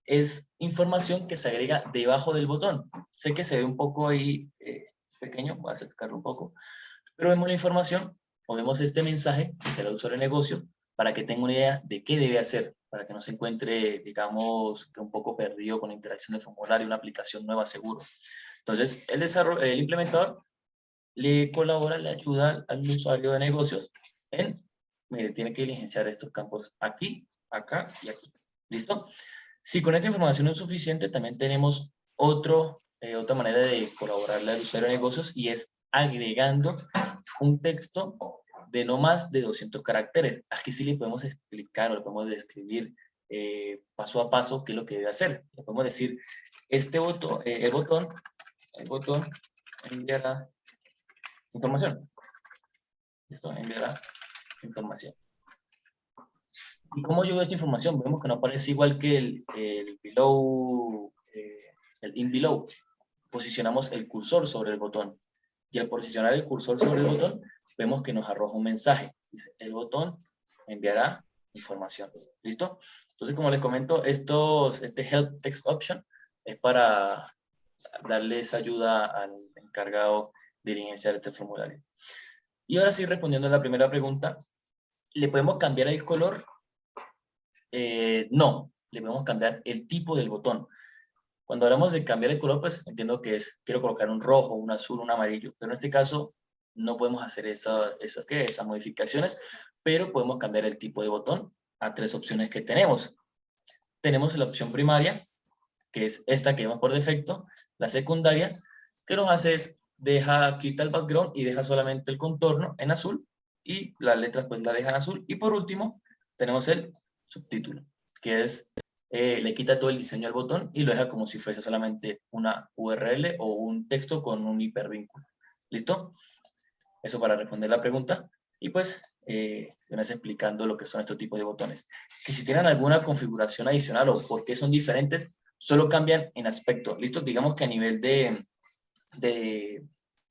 es información que se agrega debajo del botón. Sé que se ve un poco ahí pequeño, voy a acercarlo un poco, pero vemos la información o vemos este mensaje que será el usuario de negocio para que tenga una idea de qué debe hacer, para que no se encuentre, digamos, que un poco perdido con la interacción del formulario, una aplicación nueva seguro. Entonces, el implementador le colabora, le ayuda al usuario de negocios en, mire, tiene que diligenciar estos campos aquí, acá y aquí. ¿Listo? Si con esta información no es suficiente, también tenemos otra manera de colaborarle al usuario de negocios y es agregando un texto de no más de 200 caracteres. Aquí sí le podemos explicar o le podemos describir paso a paso qué es lo que debe hacer. Le podemos decir, el botón enviará información. Esto enviará información. ¿Y cómo llegó esta información? Vemos que no aparece igual que el below, el in below. Posicionamos el cursor sobre el botón. Y al posicionar el cursor sobre el botón, vemos que nos arroja un mensaje. Dice, el botón enviará información. ¿Listo? Entonces, como les comento, este Help Text Option es para darles ayuda al encargado de diligenciar este formulario. Y ahora sí, respondiendo a la primera pregunta, ¿le podemos cambiar el color? No, le podemos cambiar el tipo del botón. Cuando hablamos de cambiar el color, pues entiendo que quiero colocar un rojo, un azul, un amarillo, pero en este caso no podemos hacer esas modificaciones, pero podemos cambiar el tipo de botón a 3 opciones que tenemos. Tenemos la opción primaria, que es esta que vemos por defecto, la secundaria, que nos hace es, quita el background y deja solamente el contorno en azul, y las letras pues la dejan azul, y por último tenemos el subtítulo, que es, le quita todo el diseño al botón y lo deja como si fuese solamente una URL o un texto con un hipervínculo. ¿Listo? Eso para responder la pregunta. Y pues, una vez explicando lo que son estos tipos de botones. Que si tienen alguna configuración adicional o por qué son diferentes, solo cambian en aspecto. ¿Listo? Digamos que a nivel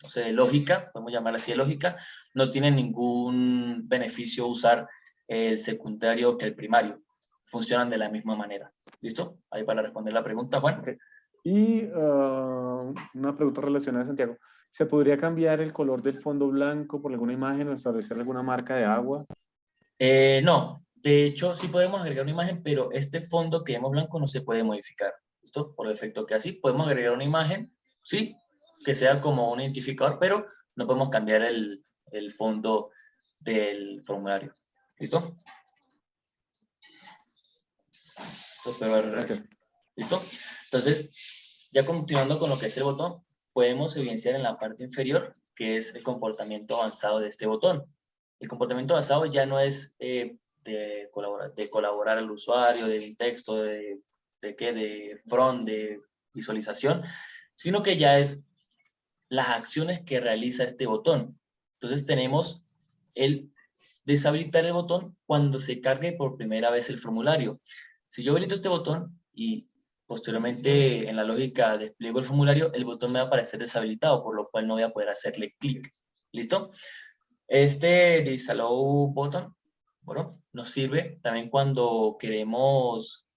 no sé, de lógica, podemos llamarla así de lógica, no tiene ningún beneficio usar el secundario que el primario. Funcionan de la misma manera. ¿Listo? Ahí para responder la pregunta, Juan. Okay. Y una pregunta relacionada a Santiago. ¿Se podría cambiar el color del fondo blanco por alguna imagen o establecer alguna marca de agua? No, de hecho sí podemos agregar una imagen, pero este fondo que vemos blanco no se puede modificar. ¿Listo? Por defecto que así. Podemos agregar una imagen, sí, que sea como un identificador, pero no podemos cambiar el fondo del formulario. ¿Listo? ¿Listo? Entonces, ya continuando con lo que es el botón, podemos evidenciar en la parte inferior que es el comportamiento avanzado de este botón. El comportamiento avanzado ya no es de colaborar al usuario, del texto, de front, de visualización, sino que ya es las acciones que realiza este botón. Entonces tenemos el deshabilitar el botón cuando se cargue por primera vez el formulario. Si yo habilito este botón y posteriormente en la lógica despliego el formulario, el botón me va a aparecer deshabilitado, por lo cual no voy a poder hacerle clic. ¿Listo? Este disallow button, bueno, nos sirve también cuando queremos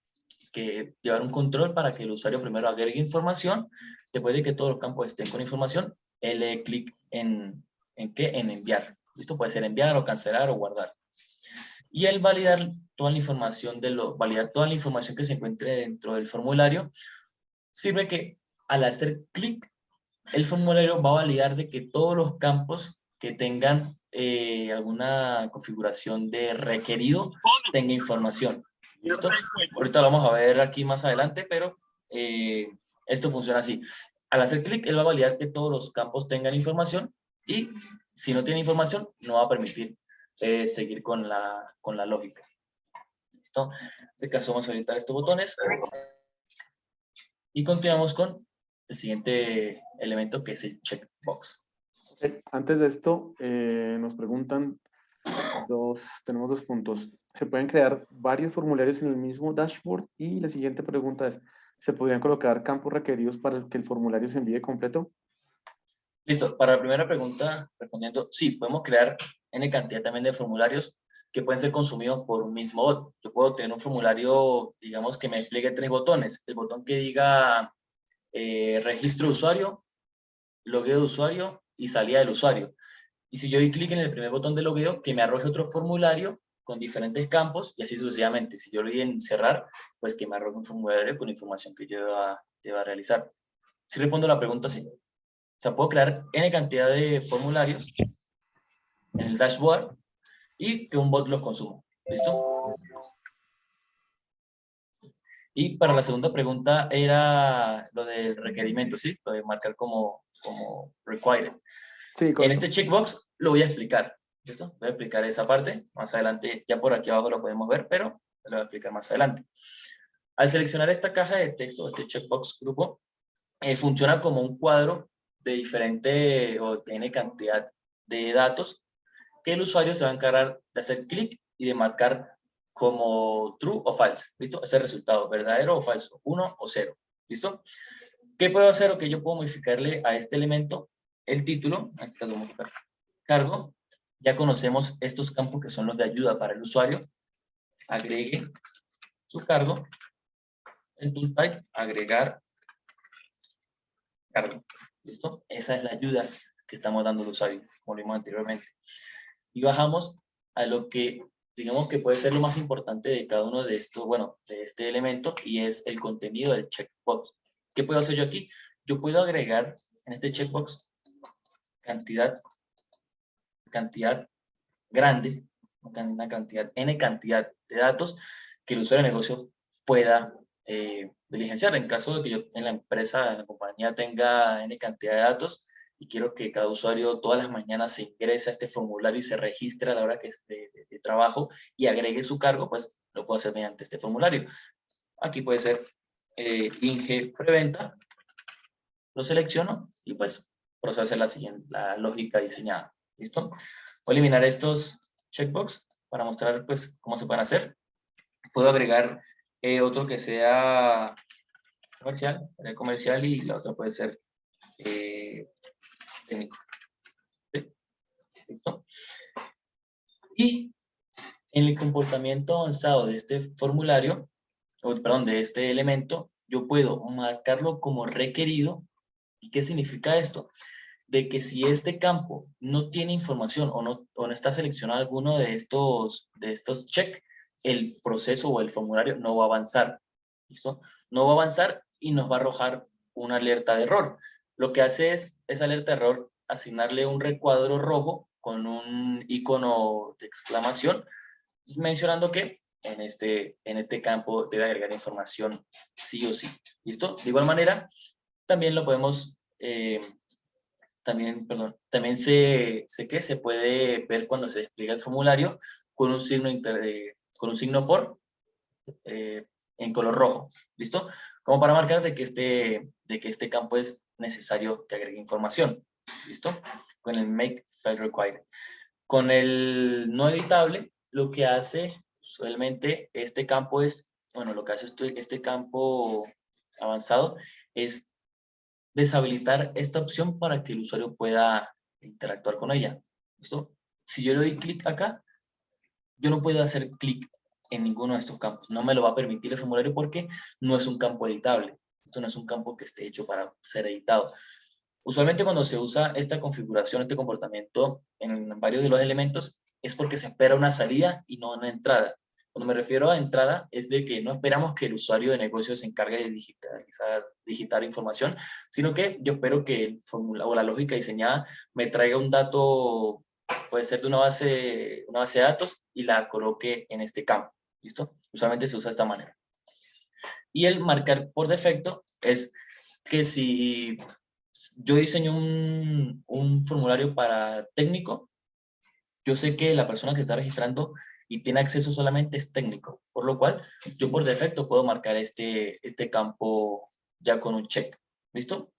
llevar un control para que el usuario primero agregue información, después de que todos los campos estén con información, él le dé clic en enviar. ¿Listo? Puede ser enviar o cancelar o guardar. Y el validar toda la información que se encuentre dentro del formulario sirve que al hacer clic el formulario va a validar de que todos los campos que tengan alguna configuración de requerido tenga información. ¿Listo? Ahorita lo vamos a ver aquí más adelante, pero esto funciona así. Al hacer clic, él va a validar que todos los campos tengan información y si no tiene información, no va a permitir seguir con la lógica. ¿Listo? En este caso vamos a habilitar estos botones y continuamos con el siguiente elemento que es el checkbox. Okay. Antes de esto, nos preguntan tenemos 2 puntos. ¿Se pueden crear varios formularios en el mismo dashboard? Y la siguiente pregunta es, ¿se podrían colocar campos requeridos para que el formulario se envíe completo? Listo, para la primera pregunta, respondiendo, sí, podemos crear N cantidad también de formularios que pueden ser consumidos por un mismo bot. Yo puedo tener un formulario, digamos, que me despliegue 3 botones. El botón que diga registro de usuario, logueo de usuario y salida del usuario. Y si yo doy clic en el primer botón de logueo, que me arroje otro formulario con diferentes campos y así sucesivamente. Si yo le doy en cerrar, pues que me arroje un formulario con información que yo deba realizar. Si respondo a la pregunta, sí. O sea, puedo crear N cantidad de formularios en el dashboard y que un bot los consuma. ¿Listo? Y para la segunda pregunta era lo del requerimiento, ¿sí? Lo de marcar como required. Sí, En correcto. este checkbox lo voy a explicar, ¿listo? Voy a explicar esa parte, más adelante, ya por aquí abajo lo podemos ver, pero lo voy a explicar más adelante. Al seleccionar esta caja de texto, este checkbox grupo, funciona como un cuadro de diferente o tiene cantidad de datos que el usuario se va a encargar de hacer clic y de marcar como true o false, ¿listo? Ese resultado, verdadero o falso, 1 o 0, ¿listo? ¿Qué puedo hacer o qué yo puedo modificarle a este elemento? El título, aquí lo voy a modificar, cargo, ya conocemos estos campos que son los de ayuda para el usuario, agregue su cargo, el tool type, agregar cargo, ¿listo? Esa es la ayuda que estamos dando al usuario, como vimos anteriormente. Y bajamos a lo que, digamos que puede ser lo más importante de cada uno de estos, bueno, de este elemento, y es el contenido del checkbox. ¿Qué puedo hacer yo aquí? Yo puedo agregar en este checkbox cantidad grande, una cantidad, n cantidad de datos que el usuario de negocio pueda diligenciar. En caso de que yo en la empresa, en la compañía tenga n cantidad de datos y quiero que cada usuario todas las mañanas se ingrese a este formulario y se registre a la hora que es de trabajo y agregue su cargo, pues lo puedo hacer mediante este formulario. Aquí puede ser Inge Preventa, lo selecciono y pues procedo a hacer la lógica diseñada. ¿Listo? Voy a eliminar estos checkbox para mostrar pues cómo se pueden hacer. Puedo agregar otro que sea comercial y la otra puede ser técnico. ¿Sí? ¿Listo? Y en el comportamiento avanzado de este formulario, perdón, de este elemento, yo puedo marcarlo como requerido. ¿Y qué significa esto? De que si este campo no tiene información o no está seleccionado alguno de estos check, el proceso o el formulario no va a avanzar. ¿Listo? No va a avanzar y nos va a arrojar una alerta de error. Lo que hace es, esa alerta de error, asignarle un recuadro rojo con un icono de exclamación, mencionando que en este campo debe agregar información sí o sí. ¿Listo? De igual manera, también lo podemos... también se puede ver cuando se despliega el formulario con un signo por en color rojo, ¿listo? Como para marcar de que este campo es necesario que agregue información, ¿listo? Con el make file required. Con el no editable, lo que hace usualmente este campo es, bueno, lo que hace este campo avanzado es deshabilitar esta opción para que el usuario pueda interactuar con ella. ¿Listo? Si yo le doy clic acá, yo no puedo hacer clic en ninguno de estos campos. No me lo va a permitir el formulario porque no es un campo editable. Esto no es un campo que esté hecho para ser editado. Usualmente cuando se usa esta configuración, este comportamiento en varios de los elementos, es porque se espera una salida y no una entrada. Cuando me refiero a entrada, es de que no esperamos que el usuario de negocio se encargue de digitar información, sino que yo espero que el formulario o la lógica diseñada me traiga un dato, puede ser de una base de datos, y la coloque en este campo. ¿Listo? Usualmente se usa de esta manera. Y el marcar por defecto es que si yo diseño un formulario para técnico, yo sé que la persona que está registrando y tiene acceso solamente es técnico, por lo cual yo por defecto puedo marcar este campo ya con un check. ¿Listo?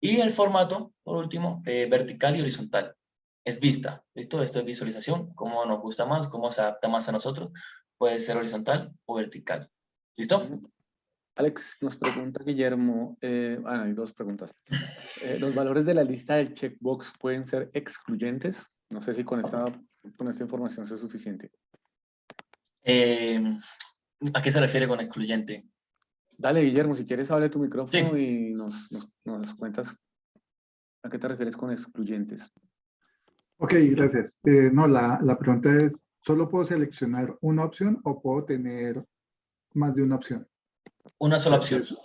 Y el formato, por último, vertical y horizontal. Es vista. ¿Listo? Esto es visualización, cómo nos gusta más, cómo se adapta más a nosotros. Puede ser horizontal o vertical. ¿Listo? Alex, nos pregunta Guillermo, hay dos preguntas. ¿Los valores de la lista del checkbox pueden ser excluyentes? No sé si con esta información es suficiente. ¿A qué se refiere con excluyente? Dale, Guillermo, si quieres, abre tu micrófono Sí. y nos cuentas a qué te refieres con excluyentes. Ok, gracias. No, la pregunta es, ¿solo puedo seleccionar una opción o puedo tener más de una opción? Una sola O sea, opción.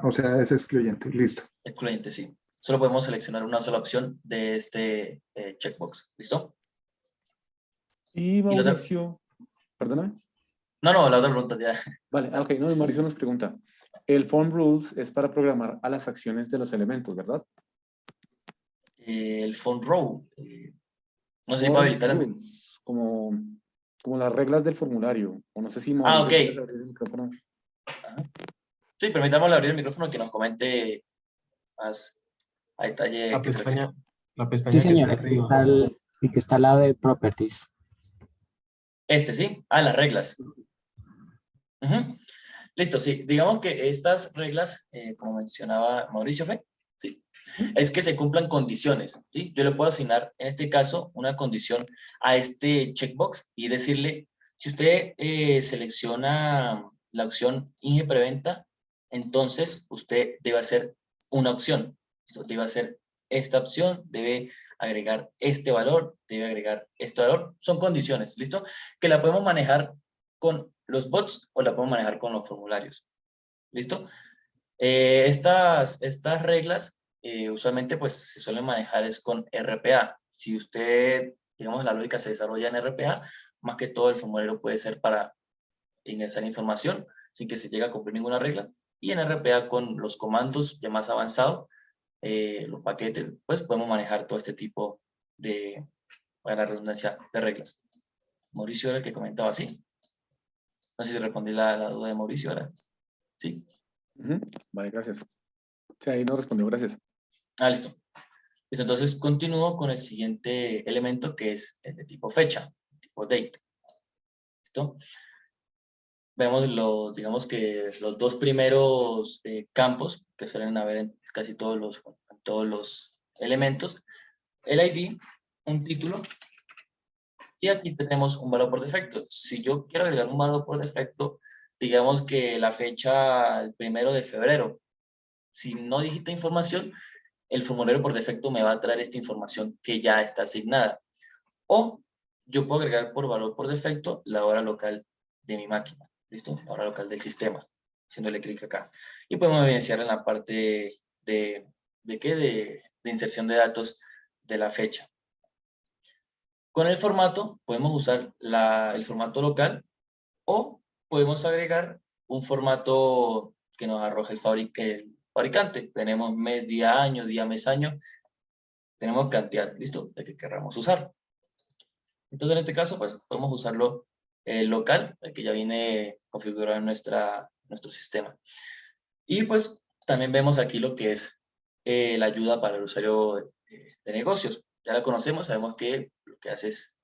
o sea, es excluyente. Listo. Excluyente, sí. Solo podemos seleccionar una sola opción de este checkbox. ¿Listo? Y Y la otra, Mauricio, perdóname. No, la otra pregunta ya. Vale, ok, no, Mauricio nos pregunta, el form rules es para programar a las acciones de los elementos, ¿verdad? El front row. No sé si Form puedo habilitar el... rules, como las reglas del formulario, o no sé si Ah, Mauricio ok. puede abrir el micrófono. Sí, permítame abrir el micrófono que nos comente más a detalle a qué se refiere. La Sí, pestaña que señor, está aquí arriba. está el que está al lado de Properties. ¿Sí? Ah, las reglas. Ujú. Listo, sí. Digamos que estas reglas, como mencionaba Mauricio, sí, es que se cumplan condiciones, ¿sí? Yo le puedo asignar, en este caso, una condición a este checkbox y decirle, si usted selecciona la opción Inge Preventa, entonces usted debe hacer una opción. ¿Listo? Debe hacer esta opción, debe agregar este valor, debe agregar este valor. Son condiciones, ¿listo? Que la podemos manejar con los bots o la podemos manejar con los formularios. ¿Listo? Estas reglas usualmente pues se suelen manejar es con RPA. Si usted, digamos, la lógica se desarrolla en RPA, más que todo el formulario puede ser para ingresar información sin que se llegue a cumplir ninguna regla. Y en RPA con los comandos ya más avanzados, los paquetes, pues podemos manejar todo este tipo de, para la redundancia, de reglas. Mauricio era el que comentaba así. No sé si respondí la duda de Mauricio ahora. ¿Sí? Ujú. Vale, gracias. Sí, ahí nos respondió, gracias. Ah, listo. Listo, entonces continúo con el siguiente elemento que es el de tipo fecha, tipo date. ¿Listo? Vemos digamos que los dos primeros campos que suelen haber en casi todos los elementos. El ID, un título, y aquí tenemos un valor por defecto. Si yo quiero agregar un valor por defecto, digamos que la fecha el 1 de febrero, si no digita información, el formulario por defecto me va a traer esta información que ya está asignada. O yo puedo agregar por valor por defecto la hora local de mi máquina. ¿Listo? La hora local del sistema. Haciéndole clic acá. Y podemos evidenciar en la parte de inserción de datos de la fecha. Con el formato podemos usar el formato local o podemos agregar un formato que nos arroje el fabricante. Tenemos mes, día, año, día, mes, año. Tenemos cantidad, ¿listo? De que queramos usar. Entonces, en este caso, pues podemos usarlo local, el que ya viene configurado en nuestro sistema. Y pues también vemos aquí lo que es la ayuda para el usuario de negocios. Ya la conocemos, sabemos que lo que hace es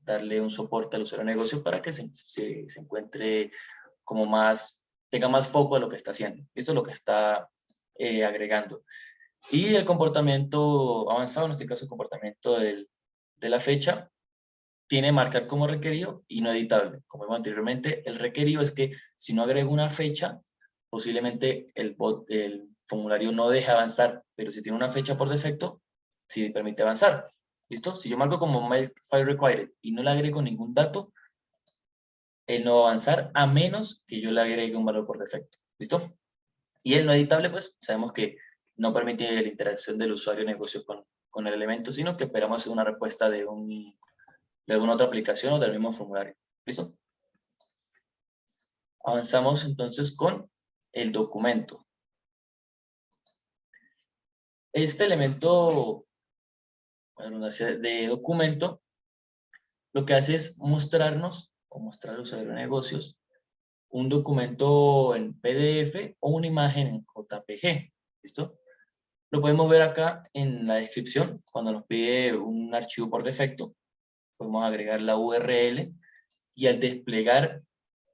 darle un soporte al usuario de negocios para que se encuentre como tenga más foco a lo que está haciendo. Esto es lo que está agregando. Y el comportamiento avanzado, en este caso el comportamiento de la fecha, tiene marcar como requerido y no editable. Como vimos anteriormente, el requerido es que si no agrego una fecha, posiblemente el formulario no deje avanzar, pero si tiene una fecha por defecto, sí permite avanzar. ¿Listo? Si yo marco como file required y no le agrego ningún dato, él no va a avanzar a menos que yo le agregue un valor por defecto. ¿Listo? Y el no editable, pues sabemos que no permite la interacción del usuario de negocio con el elemento, sino que esperamos una respuesta de alguna otra aplicación o del mismo formulario. ¿Listo? Avanzamos entonces con el documento. Este elemento de documento lo que hace es mostrarnos o mostrar al usuario de negocios un documento en PDF o una imagen en JPG. ¿Listo? Lo podemos ver acá en la descripción cuando nos pide un archivo por defecto. Podemos agregar la URL y al desplegar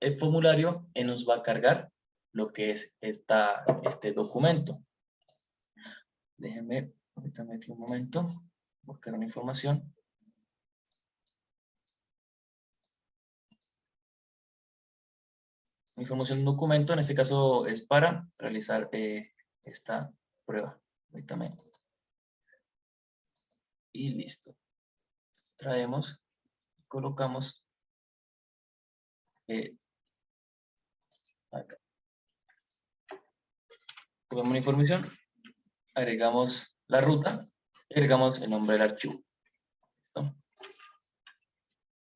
el formulario, él nos va a cargar lo que es este documento. Déjenme, permítanme aquí un momento, buscar una información. Información de un documento, en este caso es para realizar esta prueba. Permítanme. Y listo. Traemos, colocamos acá. Cogemos una información, agregamos la ruta, y agregamos el nombre del archivo. ¿Listo?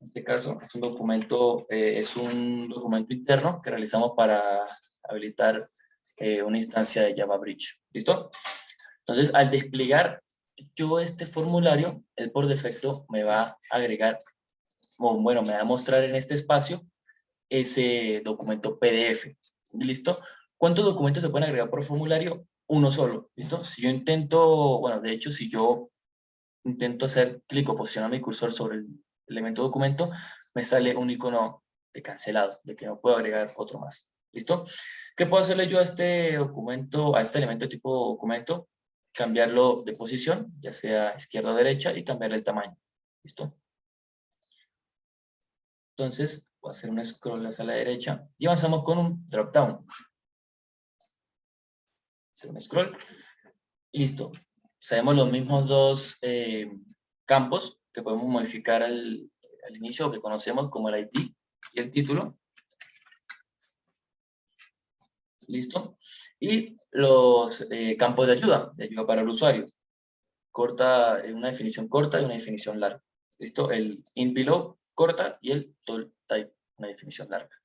En este caso, es un documento interno que realizamos para habilitar una instancia de Java Bridge. ¿Listo? Entonces, al desplegar yo este formulario, él por defecto me va a agregar, o bueno, me va a mostrar en este espacio ese documento PDF. ¿Listo? ¿Cuántos documentos se pueden agregar por formulario? Uno solo. ¿Listo? Si yo intento, bueno, de hecho, si yo intento hacer clic o posicionar mi cursor sobre el elemento documento, me sale un icono de cancelado, de que no puedo agregar otro más. ¿Listo? ¿Qué puedo hacerle yo a este documento, a este elemento tipo documento? Cambiarlo de posición, ya sea izquierda o derecha, y cambiarle el tamaño. ¿Listo? Entonces, voy a hacer un scroll hacia la derecha y avanzamos con un drop down. Hacer un scroll. Listo. Sabemos los mismos dos campos que podemos modificar al inicio, que conocemos como el ID y el título. Listo. Y los campos de ayuda para el usuario. Una definición corta y una definición larga. Listo. El in below corta y el tool type, una definición larga.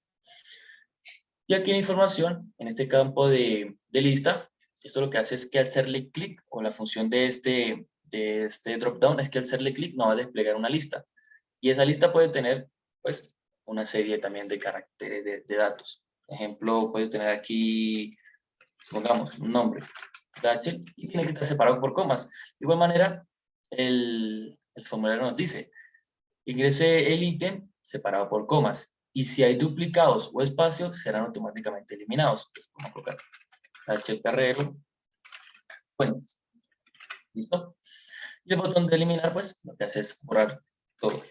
Y aquí la información, en este campo de lista, esto lo que hace es que al hacerle clic, o la función de este dropdown es que al hacerle clic no va a desplegar una lista. Y esa lista puede tener, pues, una serie también de caracteres de datos. Por ejemplo, puede tener aquí, pongamos, un nombre, Dachel, y tiene que estar separado por comas. De igual manera, el formulario nos dice, ingrese el ítem separado por comas. Y si hay duplicados o espacios, serán automáticamente eliminados. Vamos a colocar Dachel Carrero, fuentes. ¿Listo? Y el botón de eliminar, pues, lo que hace es borrar todo.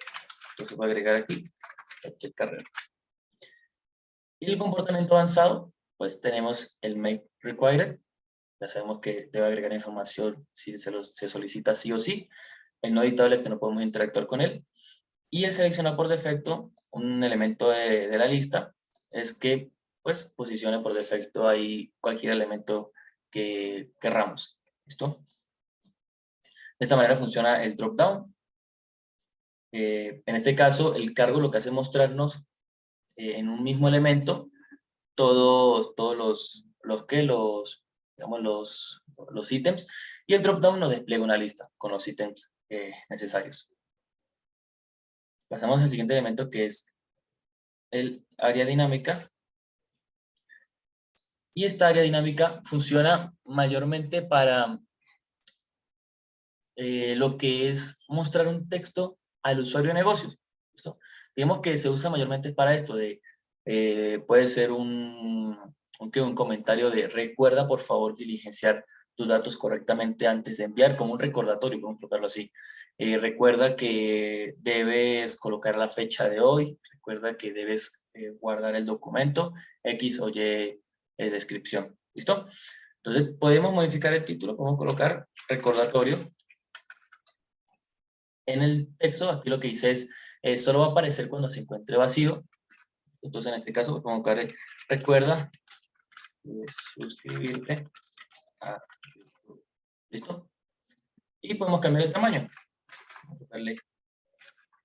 Entonces voy a agregar aquí Dachel Carrero. Y el comportamiento avanzado, pues tenemos el make required. Ya sabemos que debe agregar información si se solicita sí o sí. El no editable, que no podemos interactuar con él. Y el seleccionar por defecto, un elemento de la lista, es que pues posicione por defecto ahí cualquier elemento que querramos. ¿Listo? De esta manera funciona el dropdown. En este caso, el cargo lo que hace es mostrarnos en un mismo elemento todos los ítems, y el dropdown nos despliega una lista con los ítems necesarios. Pasamos al siguiente elemento, que es el área dinámica. Y esta área dinámica funciona mayormente para lo que es mostrar un texto al usuario de negocios. ¿Listo? Digamos que se usa mayormente para esto, puede ser un comentario de recuerda por favor diligenciar tus datos correctamente antes de enviar, como un recordatorio, podemos colocarlo así. Recuerda que debes colocar la fecha de hoy, recuerda que debes guardar el documento, X o Y descripción. ¿Listo? Entonces podemos modificar el título, podemos colocar recordatorio. En el texto, aquí lo que dice es, solo va a aparecer cuando se encuentre vacío. Entonces, en este caso, podemos colocar, recuerda suscribirte a YouTube. ¿Listo? Y podemos cambiar el tamaño. Vamos a darle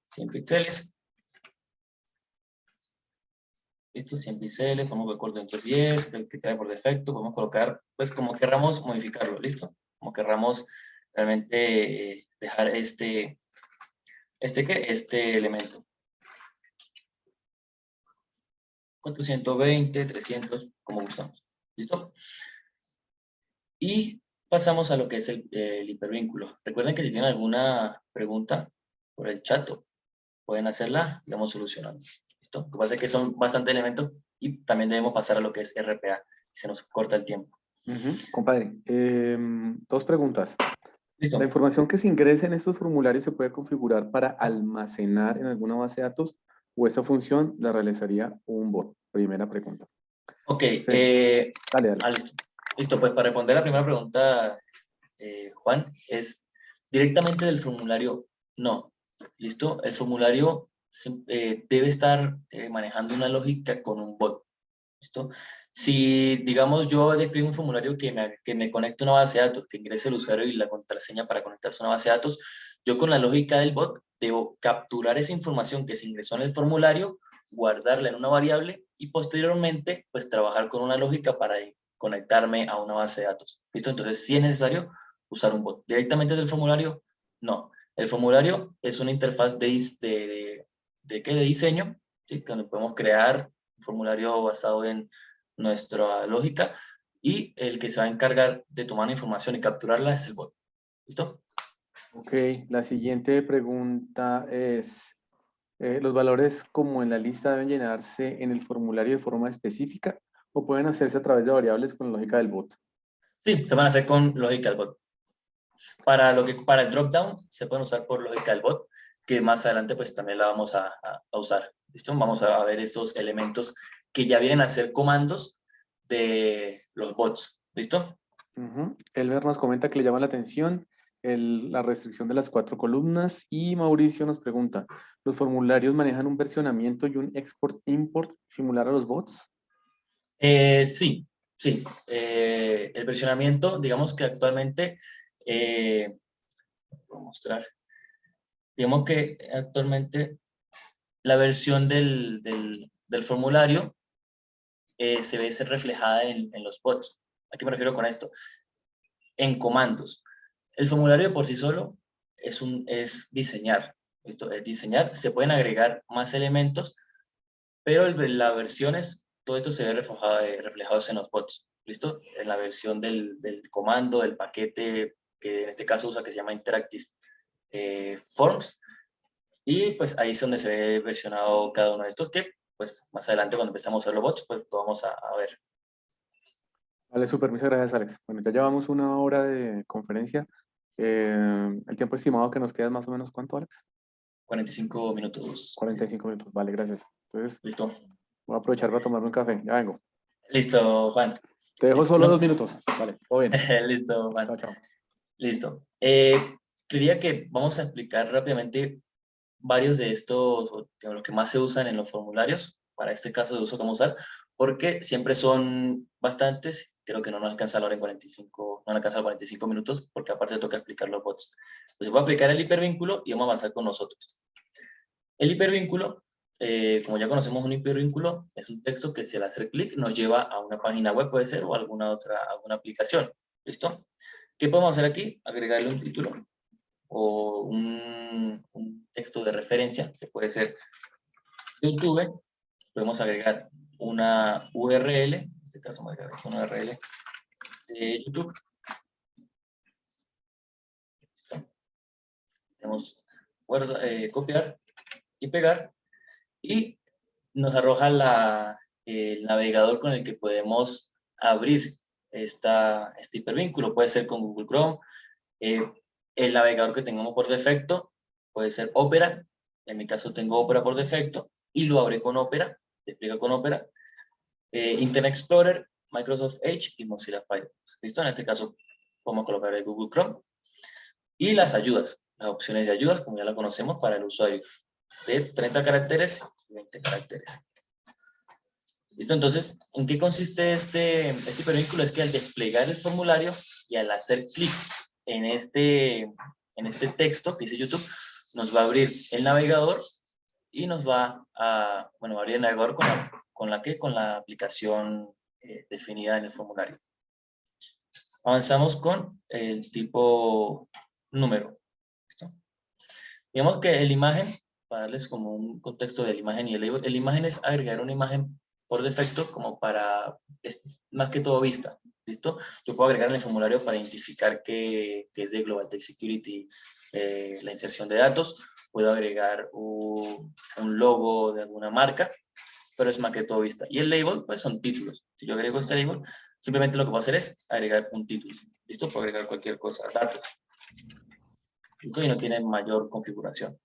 100 píxeles. ¿Listo? 100 píxeles, podemos colocar 210, el que trae por defecto, podemos colocar, pues, como querramos modificarlo. ¿Listo? Como querramos realmente dejar este elemento. 420, 300, como gustamos. ¿Listo? Y pasamos a lo que es el hipervínculo. Recuerden que si tienen alguna pregunta por el chat, pueden hacerla y vamos solucionando. ¿Listo? Lo que pasa es que son bastantes elementos y también debemos pasar a lo que es RPA. Se nos corta el tiempo. Compadre, dos preguntas. ¿Listo? ¿La información que se ingresa en estos formularios se puede configurar para almacenar en alguna base de datos o esa función la realizaría un bot? Primera pregunta. Ok. Dale. Listo, pues para responder la primera pregunta, Juan, es directamente del formulario, no. ¿Listo? El formulario debe estar manejando una lógica con un bot. ¿Listo? Si, digamos, yo despliego un formulario que me conecte a una base de datos, que ingrese el usuario y la contraseña para conectarse a una base de datos, yo con la lógica del bot debo capturar esa información que se ingresó en el formulario, guardarla en una variable y posteriormente pues trabajar con una lógica para conectarme a una base de datos. ¿Listo? Entonces, si es necesario usar un bot. Directamente del formulario, no. El formulario es una interfaz de diseño, ¿sí? Donde podemos crear un formulario basado en nuestra lógica y el que se va a encargar de tomar la información y capturarla es el bot. ¿Listo? Ok, la siguiente pregunta es, ¿los valores como en la lista deben llenarse en el formulario de forma específica o pueden hacerse a través de variables con lógica del bot? Sí, se van a hacer con lógica del bot. Para el dropdown se pueden usar por lógica del bot, que más adelante pues también la vamos a usar. ¿Listo? Vamos a ver esos elementos que ya vienen a ser comandos de los bots. ¿Listo? Elmer nos comenta que le llama la atención la restricción de las 4 columnas y Mauricio nos pregunta, ¿los formularios manejan un versionamiento y un export-import similar a los bots? Sí. El versionamiento, digamos que actualmente, voy a mostrar, digamos que actualmente la versión del formulario se ve ser reflejada en los bots. ¿A qué me refiero con esto? En comandos. El formulario por sí solo es diseñar. Esto es diseñar. Se pueden agregar más elementos, pero las versiones, todo esto se ve reflejado en los bots. ¿Listo? En la versión del comando, del paquete que en este caso usa, que se llama Interactive Forms. Y pues ahí es donde se ve versionado cada uno de estos que pues más adelante cuando empezamos a hacer los bots, pues lo vamos a ver. Vale, súper, muchas gracias, Alex. Bueno, ya llevamos 1 hora de conferencia. El tiempo estimado que nos queda es más o menos, ¿cuánto, Alex? 45 minutos. 45 minutos, vale, gracias. Entonces, Listo. voy a aprovechar para tomarme un café, ya vengo. Listo, Juan. Te dejo Listo, solo ¿no? 2 minutos, vale, todo bien. Listo, Juan. Chao, chao. Listo. Quería que vamos a explicar rápidamente varios de estos, los que más se usan en los formularios, para este caso de uso que vamos a usar, porque siempre son bastantes, creo que no nos alcanza la hora en 45, no nos alcanza los 45 minutos, porque aparte toca explicar los bots. Entonces voy a aplicar el hipervínculo y vamos a avanzar con nosotros. El hipervínculo, como ya conocemos un hipervínculo, es un texto que si al hacer clic nos lleva a una página web, puede ser, o alguna aplicación. ¿Listo? ¿Qué podemos hacer aquí? Agregarle un título o un texto de referencia, que puede ser YouTube. Podemos agregar una URL, en este caso me agregaré una URL de YouTube. ¿Listo? Tenemos copiar y pegar, y nos arroja el navegador con el que podemos abrir este hipervínculo. Puede ser con Google Chrome. El navegador que tengamos por defecto puede ser Opera. En mi caso tengo Opera por defecto y lo abrí con Opera, despliega con Opera. Internet Explorer, Microsoft Edge y Mozilla Firefox. ¿Listo? En este caso podemos colocar el Google Chrome. Y las ayudas, las opciones de ayudas, como ya la conocemos para el usuario, de 30 caracteres y 20 caracteres. ¿Listo? Entonces, ¿en qué consiste este hipervínculo? Es que al desplegar el formulario y al hacer clic en este texto que dice YouTube, nos va a abrir el navegador y nos va a, abrir el navegador con la aplicación definida en el formulario. Avanzamos con el tipo número. ¿Listo? Digamos que el imagen, para darles como un contexto de la imagen y el label, el imagen es agregar una imagen por defecto como es más que todo vista. ¿Listo? Yo puedo agregar en el formulario para identificar que es de Global Tech Security la inserción de datos. Puedo agregar un logo de alguna marca, pero es más que todo vista. Y el label, pues son títulos. Si yo agrego este label, simplemente lo que puedo hacer es agregar un título. ¿Listo? Puedo agregar cualquier cosa, datos. ¿Listo? Y no tiene mayor configuración.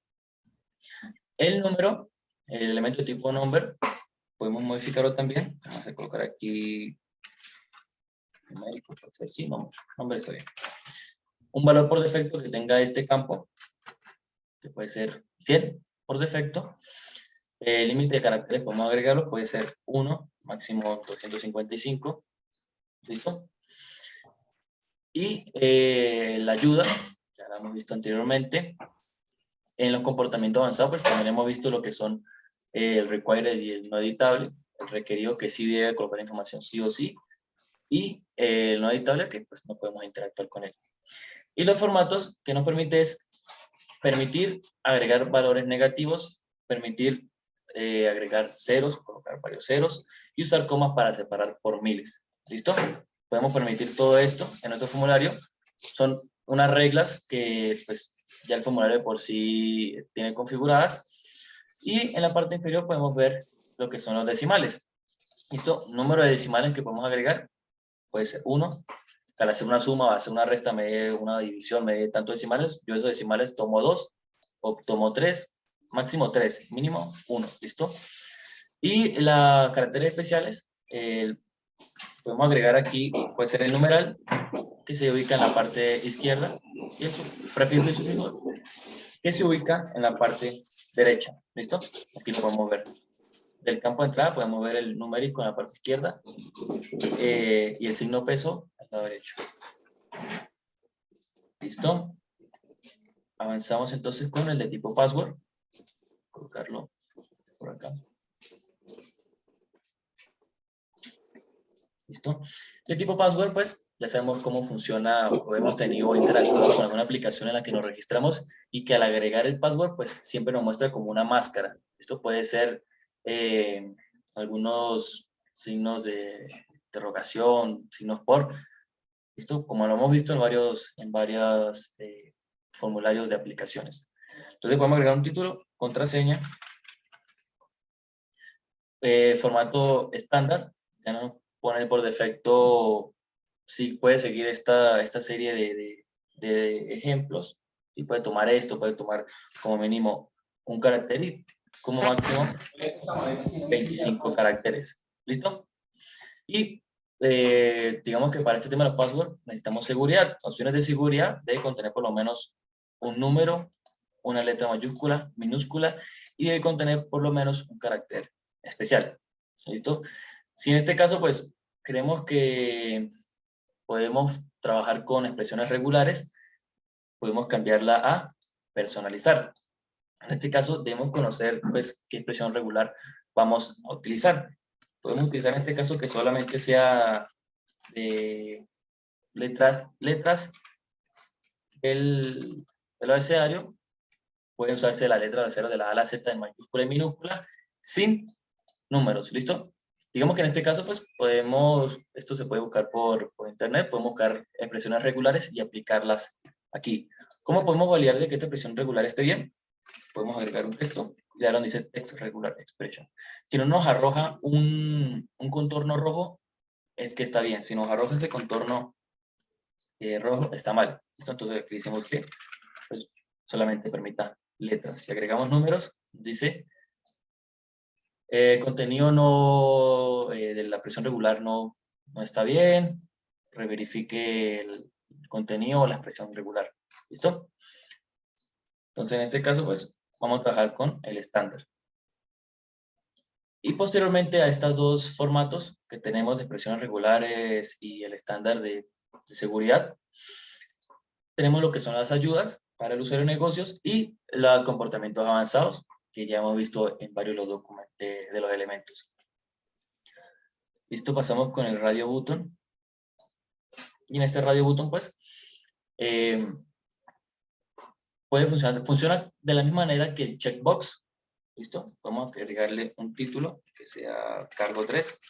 El número, el elemento tipo number, podemos modificarlo también. Vamos a colocar aquí numérico, sí, nombre está bien. Un valor por defecto que tenga este campo, que puede ser 100 por defecto. El límite de caracteres podemos agregarlo, puede ser 1, máximo 255. ¿Listo? Y la ayuda, ya la hemos visto anteriormente, En los comportamientos avanzados, pues también hemos visto lo que son el required y el no editable, el requerido que sí debe colocar información sí o sí, y el no editable que pues no podemos interactuar con él. Y los formatos que nos permite es permitir agregar valores negativos, permitir agregar ceros, colocar varios ceros, y usar comas para separar por miles. ¿Listo? Podemos permitir todo esto en nuestro formulario. Son unas reglas que pues ya el formulario por sí tiene configuradas. Y en la parte inferior podemos ver lo que son los decimales. ¿Listo? Número de decimales que podemos agregar puede ser 1. Al hacer una suma, hacer una resta, me dé una división, me dé tantos decimales. Yo esos decimales tomo 2 o tomo 3, máximo 3, mínimo 1. ¿Listo? Y las caracteres especiales, podemos agregar aquí, puede ser el numeral, que se ubica en la parte izquierda, y el prefijo y sufijo, que se ubica en la parte derecha. ¿Listo? Aquí lo podemos ver. Del campo de entrada podemos ver el numérico en la parte izquierda y el signo peso al lado derecho. ¿Listo? Avanzamos entonces con el de tipo password. Colocarlo por acá. ¿Listo? De tipo password, pues, ya sabemos cómo funciona o hemos tenido interactuado con alguna aplicación en la que nos registramos y que al agregar el password, pues, siempre nos muestra como una máscara. Esto puede ser algunos signos de interrogación, signos por. ¿Listo? Como lo hemos visto en varios formularios de aplicaciones. Entonces podemos agregar un título, contraseña, formato estándar, ya nos pone por defecto si puede seguir esta serie de ejemplos, y puede tomar esto, puede tomar como mínimo un carácter y como máximo 25 caracteres. ¿Listo? Y digamos que para este tema de los passwords necesitamos seguridad. Opciones de seguridad debe contener por lo menos un número, una letra mayúscula, minúscula y debe contener por lo menos un carácter especial. ¿Listo? Si en este caso pues creemos que podemos trabajar con expresiones regulares, podemos cambiarla a personalizar. En este caso debemos conocer pues qué expresión regular vamos a utilizar. Podemos utilizar en este caso que solamente sea de letras del abecedario. Pueden usarse la letra del abecedario de la A a la Z en mayúscula y minúscula sin números. ¿Listo? Digamos que en este caso, pues esto se puede buscar por internet, podemos buscar expresiones regulares y aplicarlas aquí. ¿Cómo podemos validar de que esta expresión regular esté bien? Podemos agregar un texto y dar donde dice text regular expression. Si no nos arroja un contorno rojo, es que está bien. Si nos arroja ese contorno rojo, está mal. ¿Listo? Entonces aquí decimos que pues, solamente permita letras. Si agregamos números, dice contenido no, de la expresión regular no está bien. Reverifique el contenido o la expresión regular. ¿Listo? Entonces en este caso, pues vamos a trabajar con el estándar. Y posteriormente a estos dos formatos que tenemos de expresiones regulares y el estándar de seguridad, tenemos lo que son las ayudas para el usuario de negocios y los comportamientos avanzados que ya hemos visto en varios de los elementos. Listo, pasamos con el radio button. Y en este radio button, pues, funciona de la misma manera que el checkbox. ¿Listo? Vamos a agregarle un título que sea cargo 3.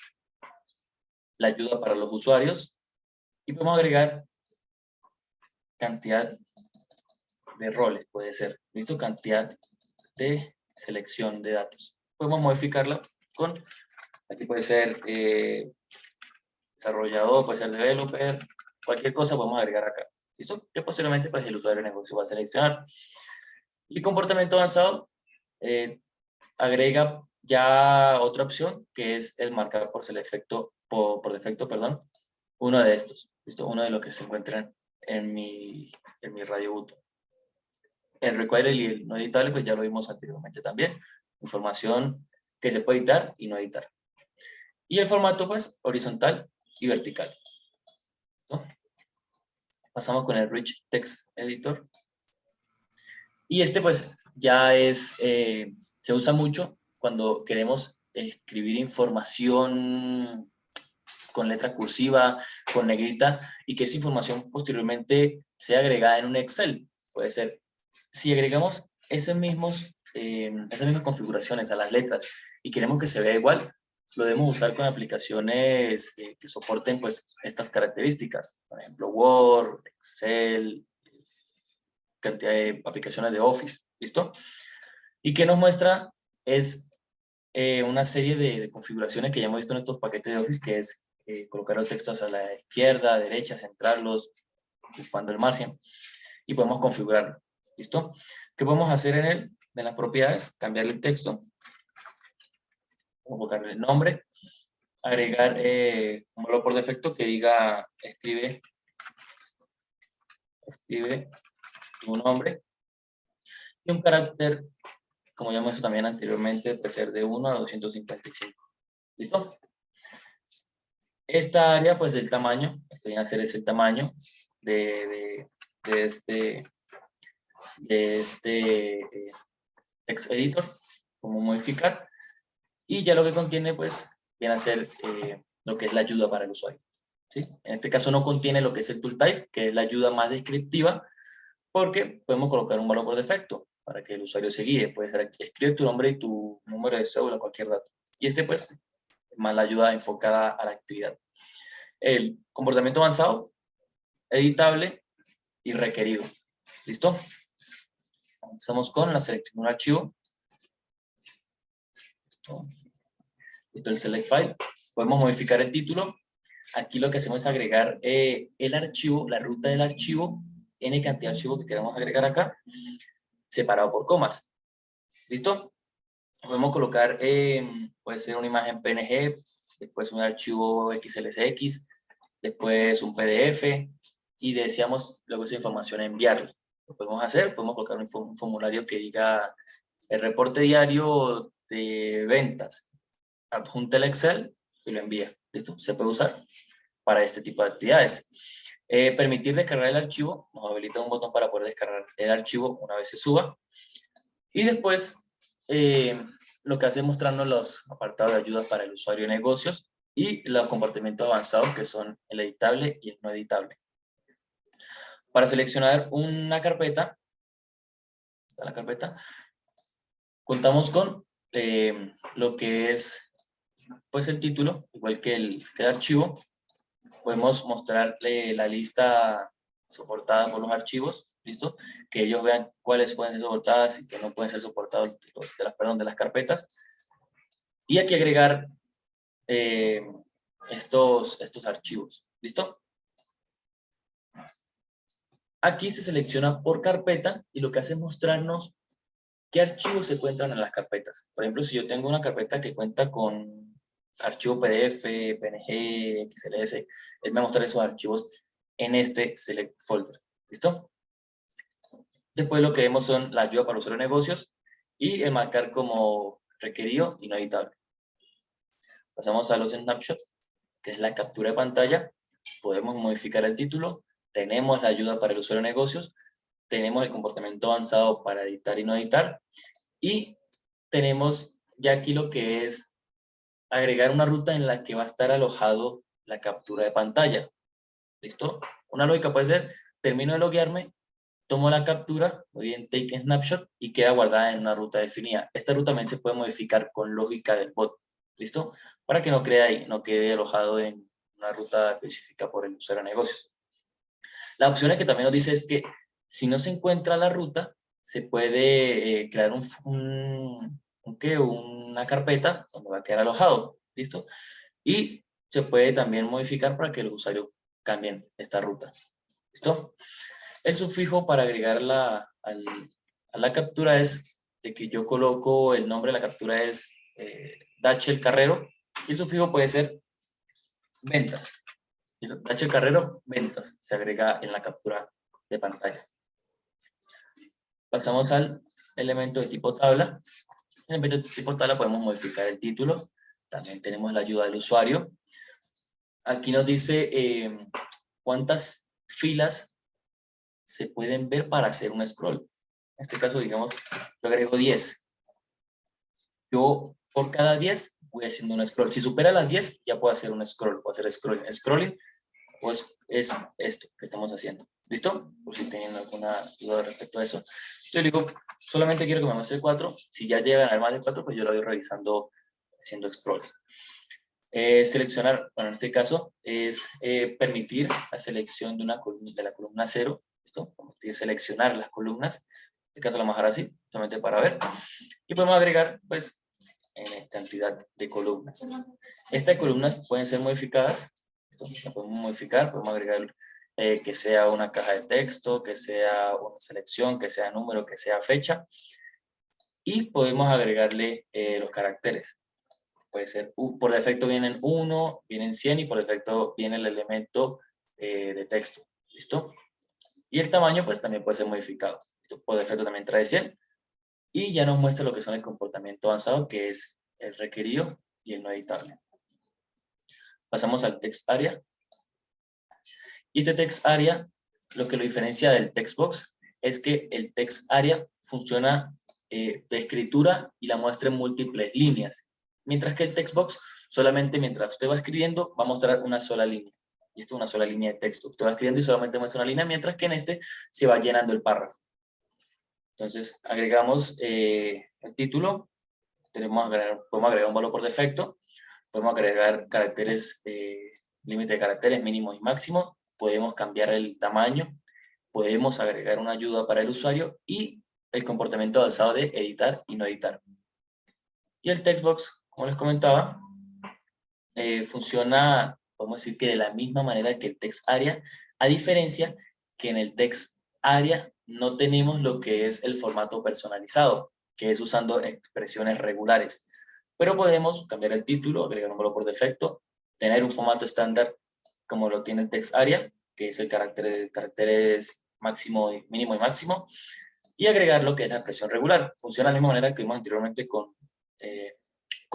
La ayuda para los usuarios. Y podemos agregar cantidad de roles, puede ser. ¿Listo? Cantidad de selección de datos. Podemos modificarla con, aquí puede ser desarrollador, puede ser developer, cualquier cosa podemos agregar acá. ¿Listo? Que posteriormente pues el usuario de negocio va a seleccionar. Y comportamiento avanzado agrega ya otra opción que es el marcar por defecto, perdón, uno de estos. ¿Listo? Uno de los que se encuentran en mi radio button. El required y el no editable, pues ya lo vimos anteriormente también. Información que se puede editar y no editar. Y el formato, pues, horizontal y vertical. ¿Listo? Pasamos con el Rich Text Editor. Y este, pues, ya se usa mucho cuando queremos escribir información con letra cursiva, con negrita, y que esa información posteriormente sea agregada en un Excel. Puede ser, si agregamos esas mismas configuraciones a las letras y queremos que se vea igual, lo debemos usar con aplicaciones que soporten pues estas características. Por ejemplo, Word, Excel, cantidad de aplicaciones de Office, ¿listo? Y que nos muestra es una serie de configuraciones que ya hemos visto en estos paquetes de Office, que es colocar los textos a la izquierda, derecha, centrarlos, ocupando el margen, y podemos configurarlo, ¿listo? ¿Qué podemos hacer en él? En las propiedades, cambiarle el texto, colocarle el nombre, agregar un valor por defecto que diga escribe tu nombre, y un carácter, como ya hemos visto también anteriormente, puede ser de 1 a 255. ¿Listo? Esta área, pues del tamaño, lo que viene a ser es el tamaño de este text editor, como modificar, y ya lo que contiene, pues, viene a ser lo que es la ayuda para el usuario, ¿sí? En este caso no contiene lo que es el tooltype, que es la ayuda más descriptiva, porque podemos colocar un valor por defecto para que el usuario se guíe. Puede ser, escribe tu nombre y tu número de cédula, cualquier dato. Y este, pues, más la ayuda enfocada a la actividad. El comportamiento avanzado, editable y requerido. ¿Listo? Avanzamos con la selección de un archivo. Listo, el select file. Podemos modificar el título. Aquí lo que hacemos es agregar el archivo, la ruta del archivo, n cantidad de archivos que queremos agregar acá, separado por comas. ¿Listo? Podemos colocar, puede ser una imagen PNG, después un archivo XLSX, después un PDF, y deseamos luego esa información enviarla. Lo podemos hacer, podemos colocar un formulario que diga el reporte diario de ventas, adjunta el Excel y lo envía. ¿Listo? Se puede usar para este tipo de actividades. Permitir descargar el archivo, nos habilita un botón para poder descargar el archivo una vez se suba. Y después, lo que hace es mostrarnos los apartados de ayuda para el usuario de negocios y los comportamientos avanzados que son el editable y el no editable. Para seleccionar una carpeta, está la carpeta, contamos con lo que es pues el título, igual que el archivo. Podemos mostrarle la lista soportada por los archivos, ¿listo? Que ellos vean cuáles pueden ser soportadas y que no pueden ser soportados de las carpetas. Y aquí agregar estos archivos, ¿listo? Aquí se selecciona por carpeta y lo que hace es mostrarnos qué archivos se encuentran en las carpetas. Por ejemplo, si yo tengo una carpeta que cuenta con archivo PDF, PNG, XLS, él me va a mostrar esos archivos en este select folder. ¿Listo? Después lo que vemos son la ayuda para el usuario de negocios y el marcar como requerido y no editable. Pasamos a los snapshots, que es la captura de pantalla. Podemos modificar el título. Tenemos la ayuda para el usuario de negocios. Tenemos el comportamiento avanzado para editar y no editar. Y tenemos ya aquí lo que es agregar una ruta en la que va a estar alojado la captura de pantalla. ¿Listo? Una lógica puede ser, termino de loguearme, tomo la captura, voy en Take Snapshot y queda guardada en una ruta definida. Esta ruta también se puede modificar con lógica del bot. ¿Listo? Para que no quede alojado en una ruta específica por el usuario de negocios. La opción que también nos dice es que si no se encuentra la ruta, se puede crear una carpeta donde va a quedar alojado. ¿Listo? Y se puede también modificar para que los usuarios cambien esta ruta. ¿Listo? El sufijo para agregar a la captura es de que yo coloco el nombre de la captura es Dachel Carrero y el sufijo puede ser ventas. Dachel Carrero, ventas, se agrega en la captura de pantalla. Pasamos al elemento de tipo tabla. En el elemento de tipo tabla podemos modificar el título. También tenemos la ayuda del usuario. Aquí nos dice cuántas filas se pueden ver para hacer un scroll. En este caso, digamos, yo agrego 10. Yo por cada 10 voy haciendo un scroll. Si supera las 10, ya puedo hacer un scroll. Puedo hacer scrolling. Scrolling pues es esto que estamos haciendo. ¿Listo? Por si tienen alguna duda respecto a eso. Yo digo, solamente quiero que me muestre 4. Si ya llegan a más de 4, pues yo lo voy revisando haciendo scroll. Seleccionar, bueno, en este caso, es permitir la selección de una columna, de la columna 0. ¿Listo? Seleccionar las columnas. En este caso lo vamos a dejar así, solamente para ver. Y podemos agregar, pues, cantidad de columnas. Estas columnas pueden ser modificadas. La podemos modificar, podemos agregar que sea una caja de texto, que sea una selección, que sea número, que sea fecha. Y podemos agregarle los caracteres. Puede ser, por defecto vienen 1, vienen 100 y por defecto viene el elemento de texto. ¿Listo? Y el tamaño pues también puede ser modificado. ¿Listo? Por defecto también trae 100. Y ya nos muestra lo que son el comportamiento avanzado, que es el requerido y el no editable. Pasamos al text area. Y este text area, lo que lo diferencia del text box es que el text area funciona de escritura y la muestra en múltiples líneas. Mientras que el text box solamente mientras usted va escribiendo va a mostrar una sola línea. Y esto es una sola línea de texto. Usted va escribiendo y solamente muestra una línea, mientras que en este se va llenando el párrafo. Entonces agregamos el título. Podemos agregar un valor por defecto. Podemos agregar caracteres, límite de caracteres mínimos y máximos. Podemos cambiar el tamaño. Podemos agregar una ayuda para el usuario y el comportamiento avanzado de editar y no editar. Y el text box, como les comentaba, funciona, podemos decir que de la misma manera que el text area, a diferencia que en el text area no tenemos lo que es el formato personalizado, que es usando expresiones regulares. Pero podemos cambiar el título, agregar un valor por defecto, tener un formato estándar como lo tiene el text area, que es el caracteres máximo, mínimo y máximo, y agregar lo que es la expresión regular. Funciona de la misma manera que vimos anteriormente con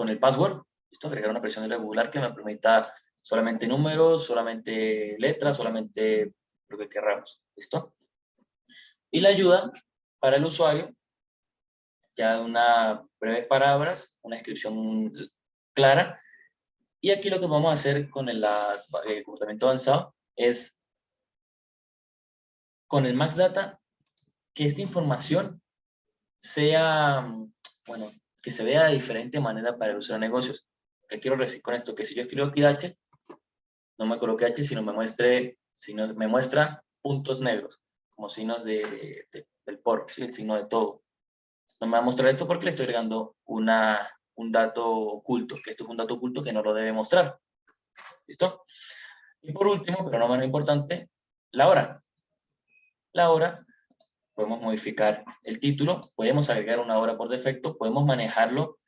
el password. ¿Listo? Agregar una expresión regular que me permita solamente números, solamente letras, solamente lo que queramos. ¿Listo? Y la ayuda para el usuario, ya unas breves palabras, una descripción clara. Y aquí lo que vamos a hacer con el comportamiento avanzado es, con el Max Data, que esta información sea, bueno, que se vea de diferente manera para el usuario de negocios. ¿Qué quiero decir con esto? Que si yo escribo aquí H, no me coloque H, sino me muestra puntos negros, como signos del por, ¿sí? El signo de todo. No me va a mostrar esto porque le estoy agregando un dato oculto, que esto es un dato oculto que no lo debe mostrar. ¿Listo? Y por último, pero no menos importante, la hora. La hora, podemos modificar el título, podemos agregar una hora por defecto, podemos manejarlo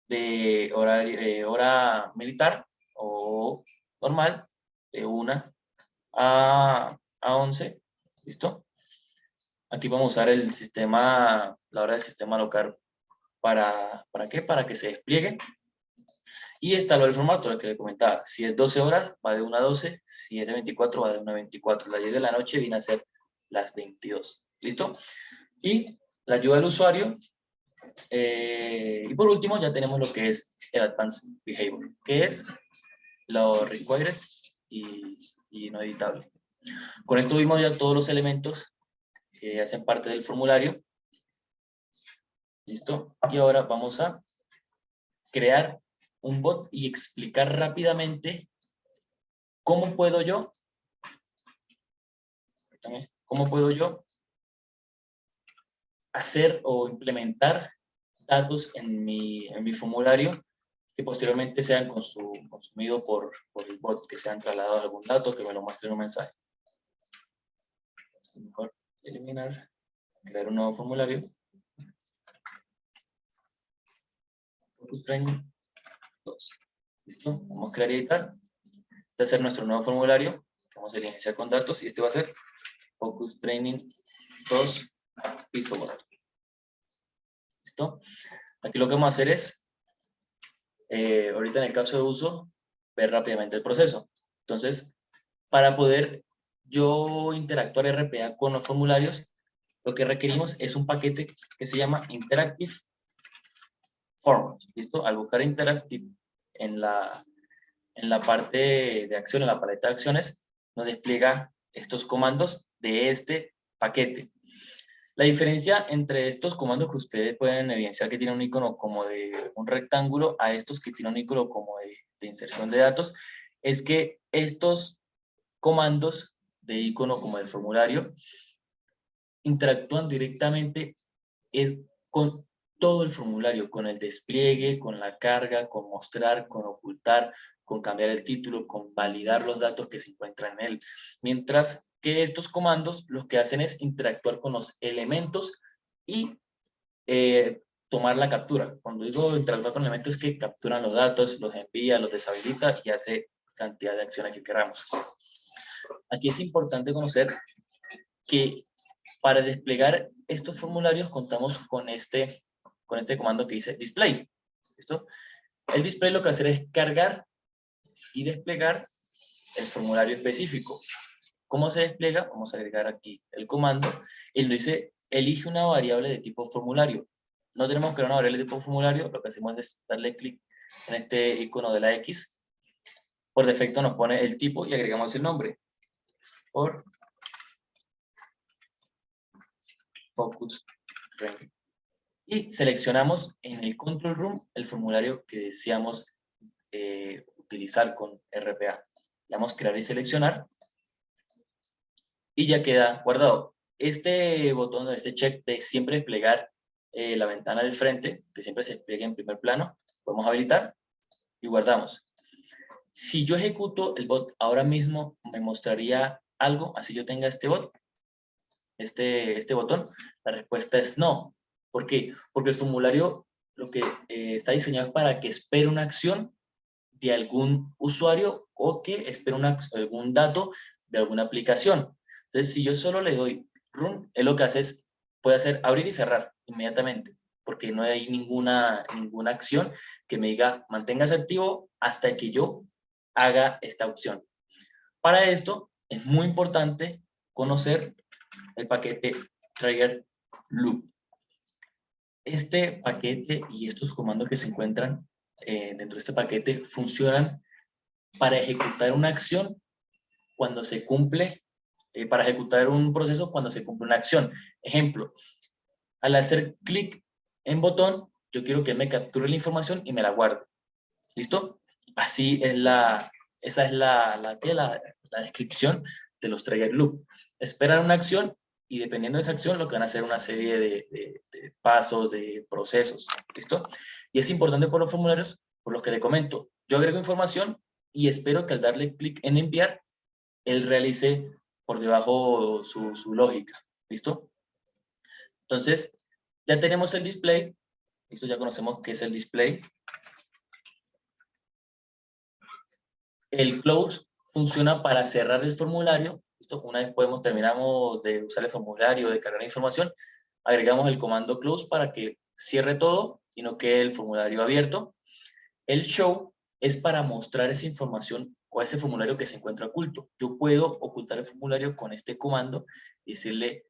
de hora militar o normal, de 1 a 11, ¿listo? Aquí vamos a usar el sistema, la hora del sistema local, ¿para qué? Para que se despliegue. Y está lo del formato, lo que le comentaba. Si es 12 horas, va de 1 a 12. Si es de 24, va de 1 a 24. Las 10 de la noche viene a ser las 22. ¿Listo? Y la ayuda del usuario. Y por último, ya tenemos lo que es el Advanced Behavior, que es lo required y no editable. Con esto vimos ya todos los elementos que hacen parte del formulario. ¿Listo? Y ahora vamos a crear un bot y explicar rápidamente cómo puedo yo hacer o implementar datos en mi formulario que posteriormente sean consumidos por el bot, que sean trasladados a algún dato, que me lo muestre en un mensaje. Mejor eliminar, crear un nuevo formulario. Focus Training 2. ¿Listo? Vamos a crear y editar. Este va a ser nuestro nuevo formulario. Vamos a iniciar con datos y este va a ser Focus Training 2 piso 1. ¿Listo? Aquí lo que vamos a hacer es, ahorita en el caso de uso, ver rápidamente el proceso. Entonces, para poder yo interactuar RPA con los formularios, lo que requerimos es un paquete que se llama Interactive Format, ¿listo? Al buscar Interactive en la parte de acción, en la paleta de acciones, nos despliega estos comandos de este paquete. La diferencia entre estos comandos que ustedes pueden evidenciar que tienen un icono como de un rectángulo a estos que tienen un icono como de inserción de datos es que estos comandos de icono como el formulario interactúan directamente con todo el formulario, con el despliegue, con la carga, con mostrar, con ocultar, con cambiar el título, con validar los datos que se encuentran en él. Mientras que estos comandos lo que hacen es interactuar con los elementos y tomar la captura. Cuando digo interactuar con elementos es que capturan los datos, los envía, los deshabilita y hace cantidad de acciones que queramos. Aquí es importante conocer que para desplegar estos formularios contamos con este comando que dice display. ¿Listo? El display lo que hace es cargar y desplegar el formulario específico. ¿Cómo se despliega? Vamos a agregar aquí el comando. Él nos dice, elige una variable de tipo formulario. No tenemos que crear una variable de tipo formulario, lo que hacemos es darle clic en este icono de la X. Por defecto nos pone el tipo y agregamos el nombre. Por Focus Range. Y seleccionamos en el Control Room el formulario que deseamos utilizar con RPA. Le damos crear y seleccionar. Y ya queda guardado. Este botón, este check de siempre desplegar la ventana del frente, que siempre se despliegue en primer plano, podemos habilitar y guardamos. Si yo ejecuto el bot ahora mismo, me mostraría algo, así yo tenga este bot, este botón. La respuesta es no. ¿Por qué? Porque el formulario lo que está diseñado es para que espere una acción de algún usuario o que espere algún dato de alguna aplicación. Entonces, si yo solo le doy run, él lo que hace es, puede hacer abrir y cerrar inmediatamente, porque no hay ninguna acción que me diga manténgase activo hasta que yo haga esta opción. Para esto, es muy importante conocer el paquete trigger loop. Este paquete y estos comandos que se encuentran dentro de este paquete funcionan para ejecutar una acción cuando se cumple, para ejecutar un proceso cuando se cumple una acción. Ejemplo, al hacer clic en botón, yo quiero que me capture la información y me la guarde. ¿Listo? Así es esa es la descripción de los trigger loop. Esperan una acción y dependiendo de esa acción lo que van a hacer una serie de pasos, de procesos. ¿Listo? Y es importante por los formularios, por los que le comento. Yo agrego información y espero que al darle clic en enviar, él realice por debajo su lógica. ¿Listo? Entonces, ya tenemos el display. ¿Listo? Ya conocemos qué es el display. El close funciona para cerrar el formulario. ¿Listo? Una vez terminamos de usar el formulario, de cargar la información, agregamos el comando close para que cierre todo y no quede el formulario abierto. El show es para mostrar esa información o ese formulario que se encuentra oculto. Yo puedo ocultar el formulario con este comando y decirle,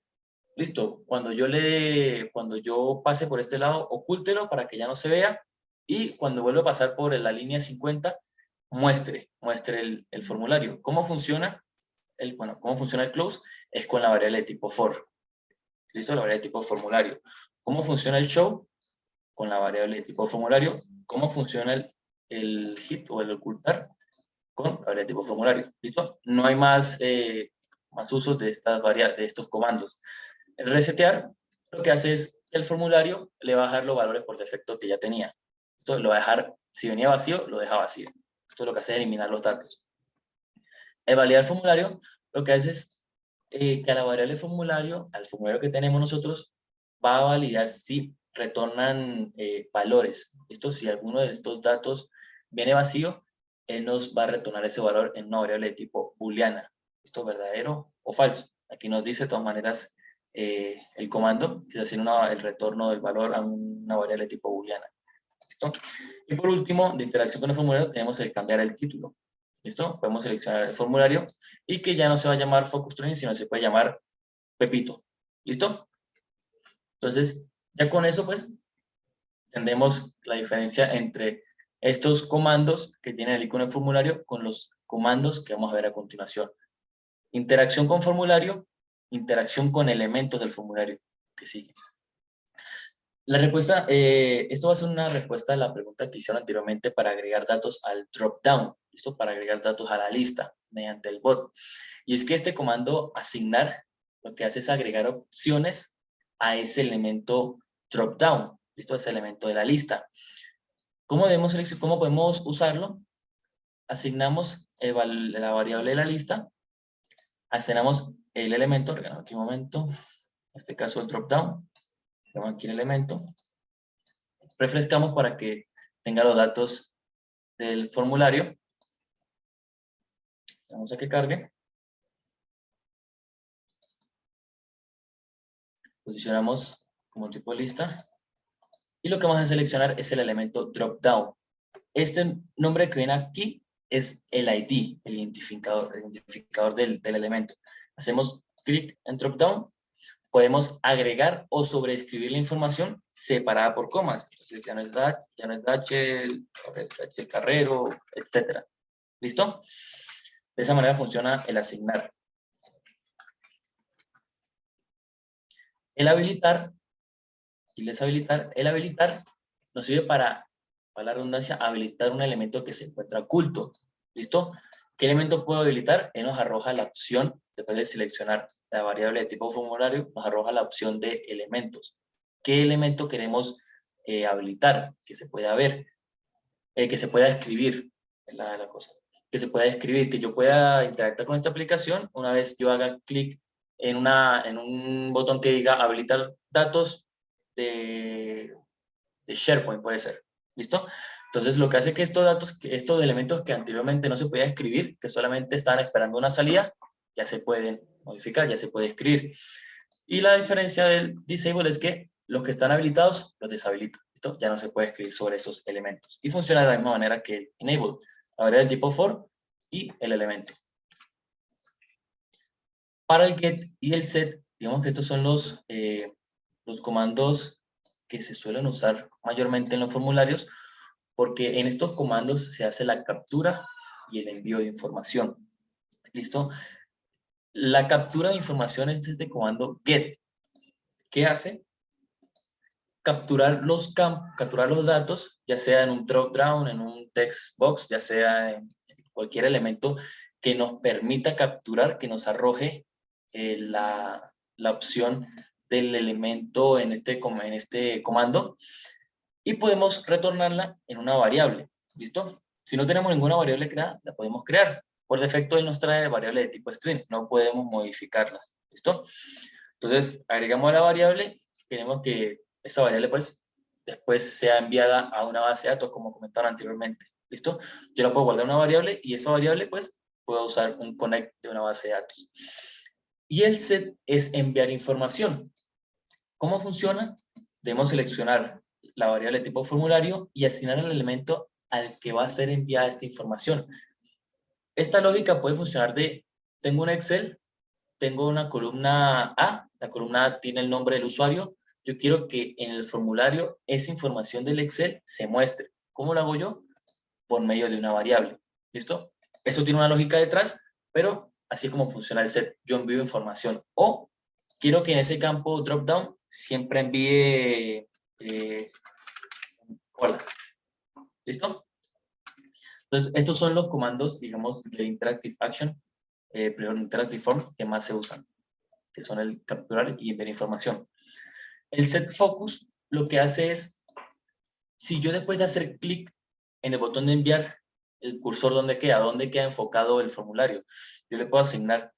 listo, cuando yo pase por este lado, ocúltelo para que ya no se vea y cuando vuelva a pasar por la línea 50, muestre el formulario. ¿Cómo funciona? ¿Cómo funciona el close? Es con la variable de tipo for. ¿Listo? La variable de tipo formulario. ¿Cómo funciona el show? Con la variable de tipo formulario. ¿Cómo funciona el hit o el ocultar? Con la variable de tipo formulario. ¿Listo? No hay más usos de estos comandos. El resetear lo que hace es que el formulario le va a dejar los valores por defecto que ya tenía. Esto lo va a dejar, si venía vacío, lo deja vacío. Esto lo que hace es eliminar los datos. El validar el formulario lo que hace es que a la variable formulario, al formulario que tenemos nosotros, va a validar si retornan valores. Esto, si alguno de estos datos viene vacío, él nos va a retornar ese valor en una variable de tipo booleana. Esto es verdadero o falso. Aquí nos dice de todas maneras el comando, que es hacer el retorno del valor a una variable de tipo booleana. ¿Listo? Y por último, de interacción con el formulario, tenemos el cambiar el título. ¿Listo? Podemos seleccionar el formulario y que ya no se va a llamar Focus Training, sino se puede llamar Pepito. ¿Listo? Entonces, ya con eso, pues, entendemos la diferencia entre estos comandos que tiene el icono de formulario con los comandos que vamos a ver a continuación. Interacción con formulario, interacción con elementos del formulario que sigue. La respuesta, esto va a ser una respuesta a la pregunta que hicieron anteriormente para agregar datos al drop-down, ¿listo? Para agregar datos a la lista mediante el bot. Y es que este comando asignar lo que hace es agregar opciones a ese elemento drop-down, ¿listo? Ese elemento de la lista. ¿Cómo podemos usarlo? Asignamos la variable de la lista, asignamos el elemento, aquí un momento, en este caso el drop-down, tenemos aquí el elemento, refrescamos para que tenga los datos del formulario, vamos a que cargue, posicionamos como tipo lista, y lo que vamos a seleccionar es el elemento drop-down. Este nombre que viene aquí es el ID, el identificador del elemento. Hacemos clic en drop-down, podemos agregar o sobreescribir la información separada por comas. Entonces ya no es Dachel, el Carrero, etc. ¿Listo? De esa manera funciona el asignar. El habilitar y deshabilitar. El habilitar nos sirve para la redundancia, habilitar un elemento que se encuentra oculto. ¿Listo? ¿Qué elemento puedo habilitar? Él nos arroja la opción, después de seleccionar la variable de tipo formulario, nos arroja la opción de elementos. ¿Qué elemento queremos habilitar? Que se pueda ver, que se pueda escribir, es la cosa. Que se pueda escribir, que yo pueda interactuar con esta aplicación una vez yo haga clic en un botón que diga habilitar datos de SharePoint, puede ser. ¿Listo? Entonces, lo que hace que estos elementos que anteriormente no se podía escribir, que solamente estaban esperando una salida, ya se pueden modificar, ya se puede escribir. Y la diferencia del disable es que los que están habilitados los deshabilita. ¿Listo? Ya no se puede escribir sobre esos elementos. Y funciona de la misma manera que el enable. Ahora el tipo for y el elemento. Para el get y el set, digamos que estos son los comandos que se suelen usar mayormente en los formularios, porque en estos comandos se hace la captura y el envío de información. ¿Listo? La captura de información es este comando get. ¿Qué hace? Capturar los datos, ya sea en un drop-down, en un text box, ya sea en cualquier elemento que nos permita capturar, que nos arroje la opción del elemento en este comando, y podemos retornarla en una variable. ¿Listo? Si no tenemos ninguna variable creada, la podemos crear. Por defecto, él nos trae variable de tipo string, no podemos modificarla. ¿Listo? Entonces, agregamos a la variable, queremos que esa variable, pues, después sea enviada a una base de datos, como comentaron anteriormente. ¿Listo? Yo la puedo guardar en una variable, y esa variable, pues, puedo usar un connect de una base de datos. Y el set es enviar información. ¿Cómo funciona? Debemos seleccionar la variable tipo formulario y asignar el elemento al que va a ser enviada esta información. Esta lógica puede funcionar tengo un Excel, tengo una columna A, la columna A tiene el nombre del usuario, yo quiero que en el formulario esa información del Excel se muestre. ¿Cómo lo hago yo? Por medio de una variable. ¿Listo? Eso tiene una lógica detrás, pero así es como funciona el set. Yo envío información. O quiero que en ese campo drop-down siempre envíe hola. ¿Listo? Entonces, estos son los comandos, digamos, de Interactive Action, Interactive Form, que más se usan, que son el capturar y enviar información. El Set Focus lo que hace es, si yo después de hacer clic en el botón de enviar, el cursor dónde queda enfocado el formulario, yo le puedo asignar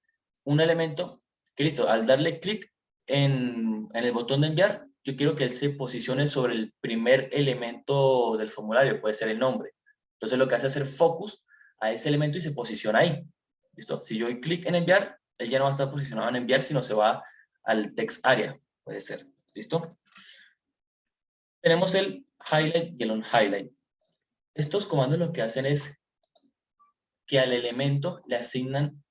un elemento que listo, al darle clic en el botón de enviar, yo quiero que él se posicione sobre el primer elemento del formulario, puede ser el nombre. Entonces lo que hace es hacer focus a ese elemento y se posiciona ahí. ¿Listo? Si yo doy clic en enviar, él ya no va a estar posicionado en enviar, sino se va al text area, puede ser. ¿Listo? Tenemos el highlight y el on-highlight. Estos comandos lo que hacen es que al elemento le asignan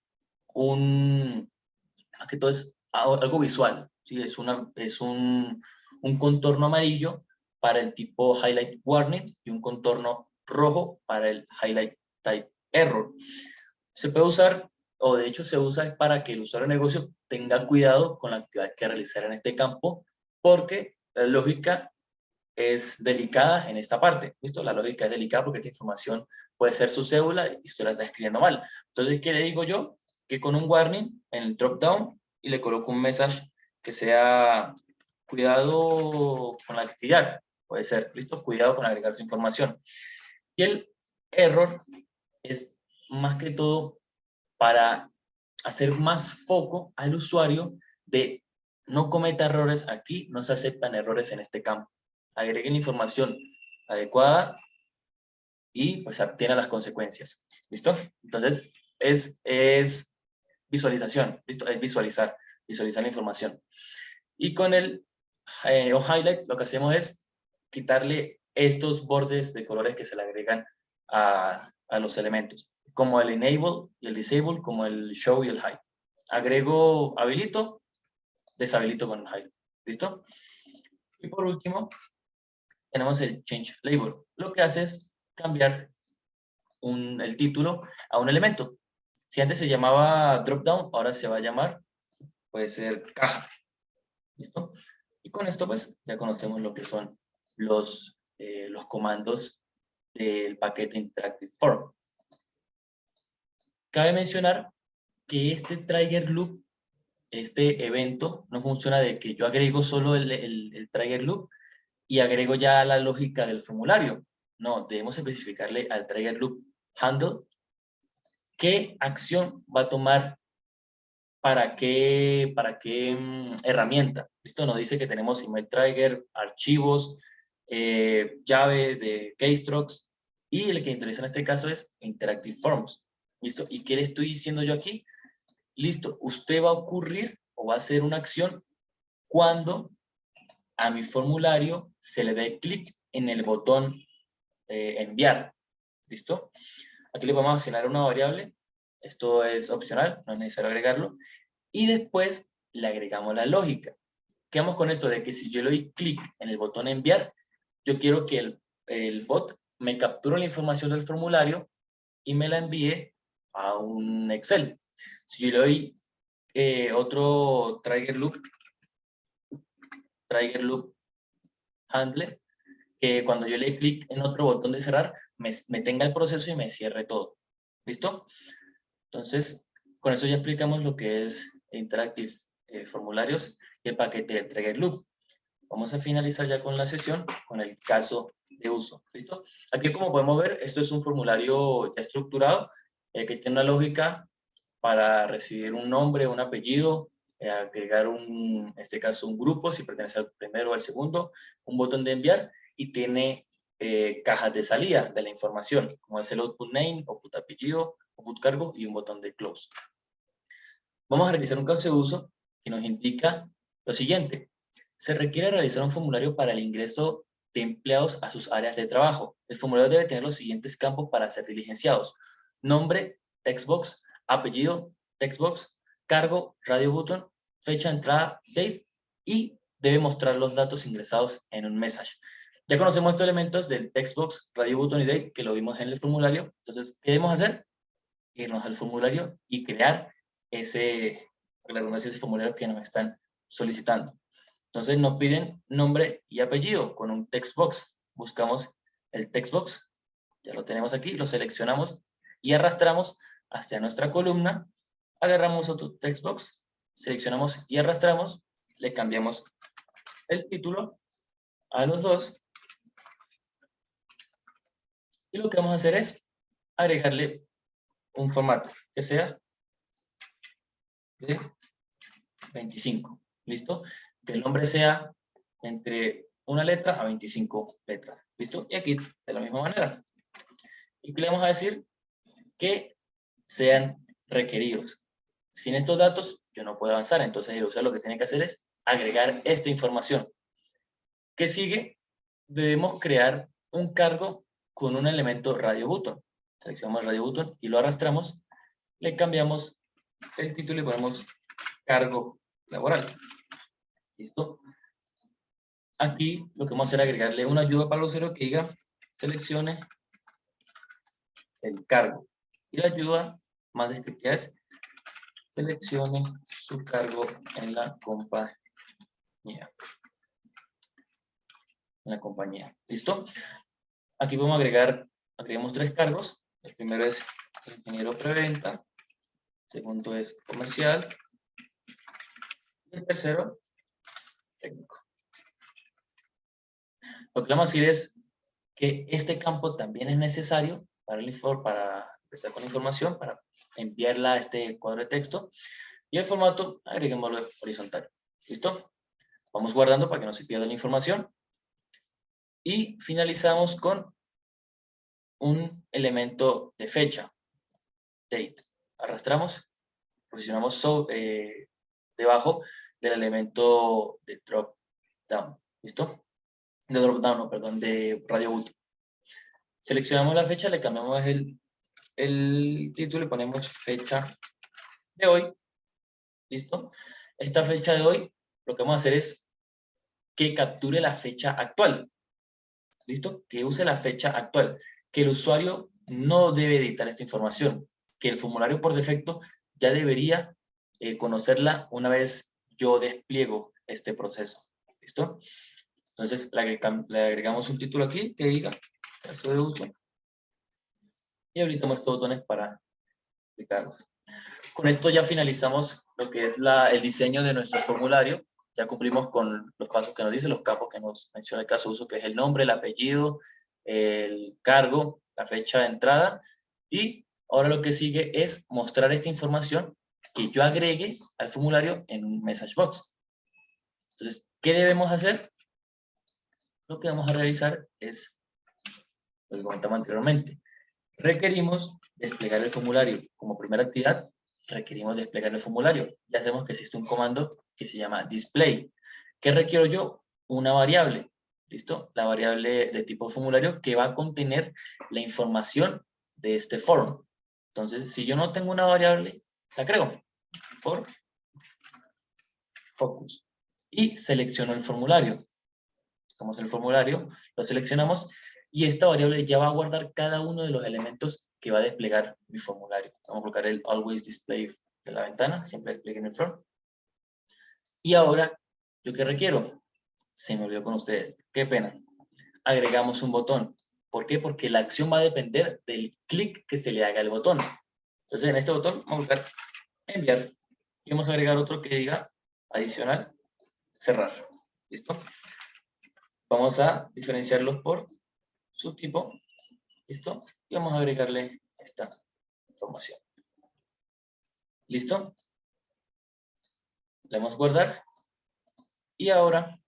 más que todo es algo visual, ¿sí? Es un un contorno amarillo para el tipo highlight warning y un contorno rojo para el highlight type error. Se puede usar, o de hecho se usa para que el usuario de negocio tenga cuidado con la actividad que realizar en este campo, porque la lógica es delicada en esta parte. ¿Listo? La lógica es delicada porque esta información puede ser su cédula y usted la está escribiendo mal. Entonces, ¿qué le digo yo? Que con un warning en el drop down y le coloco un message que sea cuidado con la actividad. Puede ser, ¿listo? Cuidado con agregar su información. Y el error es más que todo para hacer más foco al usuario de no cometa errores aquí, no se aceptan errores en este campo. Agreguen la información adecuada y pues obtiene las consecuencias. ¿Listo? Entonces, es visualización, ¿listo? Es visualizar la información. Y con el highlight lo que hacemos es quitarle estos bordes de colores que se le agregan a los elementos, como el enable y el disable, como el show y el hide. Agrego, habilito, deshabilito con el highlight. ¿Listo? Y por último, tenemos el change label. Lo que hace es cambiar el título a un elemento. Si antes se llamaba dropdown, ahora se va a llamar, puede ser caja. ¿Listo? Y con esto pues ya conocemos lo que son los comandos del paquete Interactive Form. Cabe mencionar que este trigger loop, este evento, no funciona de que yo agrego solo el trigger loop y agrego ya la lógica del formulario. No, debemos especificarle al trigger loop handle qué acción va a tomar para qué herramienta. ¿Listo? Nos dice que tenemos email trigger, archivos, llaves de keystrokes, y el que interesa en este caso es Interactive Forms. ¿Listo? ¿Y qué le estoy diciendo yo aquí? Listo, usted va a ocurrir o va a hacer una acción cuando a mi formulario se le dé clic en el botón enviar. ¿Listo? Aquí le vamos a asignar una variable. Esto es opcional, no es necesario agregarlo. Y después le agregamos la lógica. ¿Qué vamos con esto? De que si yo le doy clic en el botón enviar, yo quiero que el bot me capture la información del formulario y me la envíe a un Excel. Si yo le doy otro trigger loop handle, que cuando yo le dé clic en otro botón de cerrar, me tenga el proceso y me cierre todo. ¿Listo? Entonces, con eso ya explicamos lo que es Interactive Formularios y el paquete de Trigger Loop. Vamos a finalizar ya con la sesión, con el caso de uso. ¿Listo? Aquí, como podemos ver, esto es un formulario ya estructurado que tiene una lógica para recibir un nombre, un apellido, agregar en este caso un grupo, si pertenece al primero o al segundo, un botón de enviar, y tiene cajas de salida de la información, como es el output name, output apellido, output cargo y un botón de close. Vamos a realizar un caso de uso que nos indica lo siguiente. Se requiere realizar un formulario para el ingreso de empleados a sus áreas de trabajo. El formulario debe tener los siguientes campos para ser diligenciados: nombre, textbox, apellido, textbox, cargo, radio button, fecha de entrada, date, y debe mostrar los datos ingresados en un message. Ya conocemos estos elementos del textbox, radio button y date, que lo vimos en el formulario. Entonces, ¿qué debemos hacer? Irnos al formulario y crear ese formulario que nos están solicitando. Entonces nos piden nombre y apellido con un textbox. Buscamos el textbox, ya lo tenemos aquí, lo seleccionamos y arrastramos hacia nuestra columna. Agarramos otro textbox, seleccionamos y arrastramos, le cambiamos el título a los dos. Y lo que vamos a hacer es agregarle un formato que sea de 25. ¿Listo? Que el nombre sea entre una letra a 25 letras. ¿Listo? Y aquí de la misma manera. Y le vamos a decir que sean requeridos. Sin estos datos yo no puedo avanzar. Entonces el usuario lo que tiene que hacer es agregar esta información. ¿Qué sigue? Debemos crear un cargo con un elemento radio button. Seleccionamos radio button y lo arrastramos. Le cambiamos el título y ponemos cargo laboral. ¿Listo? aquí lo que vamos a hacer es agregarle una ayuda para el usuario que diga, seleccione el cargo. Y la ayuda más descriptiva es, seleccione su cargo en la compañía. ¿Listo? Aquí vamos a agregamos 3 cargos. El primero es ingeniero preventa, segundo es comercial, y el tercero, técnico. Lo que vamos a decir es que este campo también es necesario para empezar con la información, para enviarla a este cuadro de texto, y el formato agreguémoslo horizontal. ¿Listo? Vamos guardando para que no se pierda la información. Y finalizamos con un elemento de fecha, date. Arrastramos, posicionamos debajo del elemento de drop down. ¿Listo? De drop down, no, perdón, de radio útil. Seleccionamos la fecha, le cambiamos el título y ponemos fecha de hoy. ¿Listo? Esta fecha de hoy, lo que vamos a hacer es que capture la fecha actual. ¿Listo? Que use la fecha actual. Que el usuario no debe editar esta información. Que el formulario por defecto ya debería conocerla una vez yo despliego este proceso. ¿Listo? Entonces le agregamos un título aquí que diga caso de uso. Y habilitamos estos botones para aplicarlos. Con esto ya finalizamos lo que es el diseño de nuestro formulario. Ya cumplimos con los pasos que nos dice, los campos que nos menciona el caso de uso, que es el nombre, el apellido, el cargo, la fecha de entrada. Y ahora lo que sigue es mostrar esta información que yo agregue al formulario en un message box. Entonces, ¿qué debemos hacer? Lo que vamos a realizar es lo que comentamos anteriormente. Requerimos desplegar el formulario. Como primera actividad, requerimos desplegar el formulario. Ya sabemos que existe un comando que se llama display. ¿Qué requiero yo? Una variable. ¿Listo? La variable de tipo formulario que va a contener la información de este form. Entonces, si yo no tengo una variable, la creo. For focus. Y selecciono el formulario. Como es el formulario, lo seleccionamos y esta variable ya va a guardar cada uno de los elementos que va a desplegar mi formulario. Vamos a colocar el always display de la ventana, siempre despliegue en el front. Y ahora, ¿yo qué requiero? Se me olvidó con ustedes. Qué pena. Agregamos un botón. ¿Por qué? Porque la acción va a depender del clic que se le haga al botón. Entonces, en este botón vamos a colocar enviar. Y vamos a agregar otro que diga adicional, cerrar. ¿Listo? Vamos a diferenciarlos por su tipo. ¿Listo? Y vamos a agregarle esta información. ¿Listo? Le vamos a guardar. Y ahora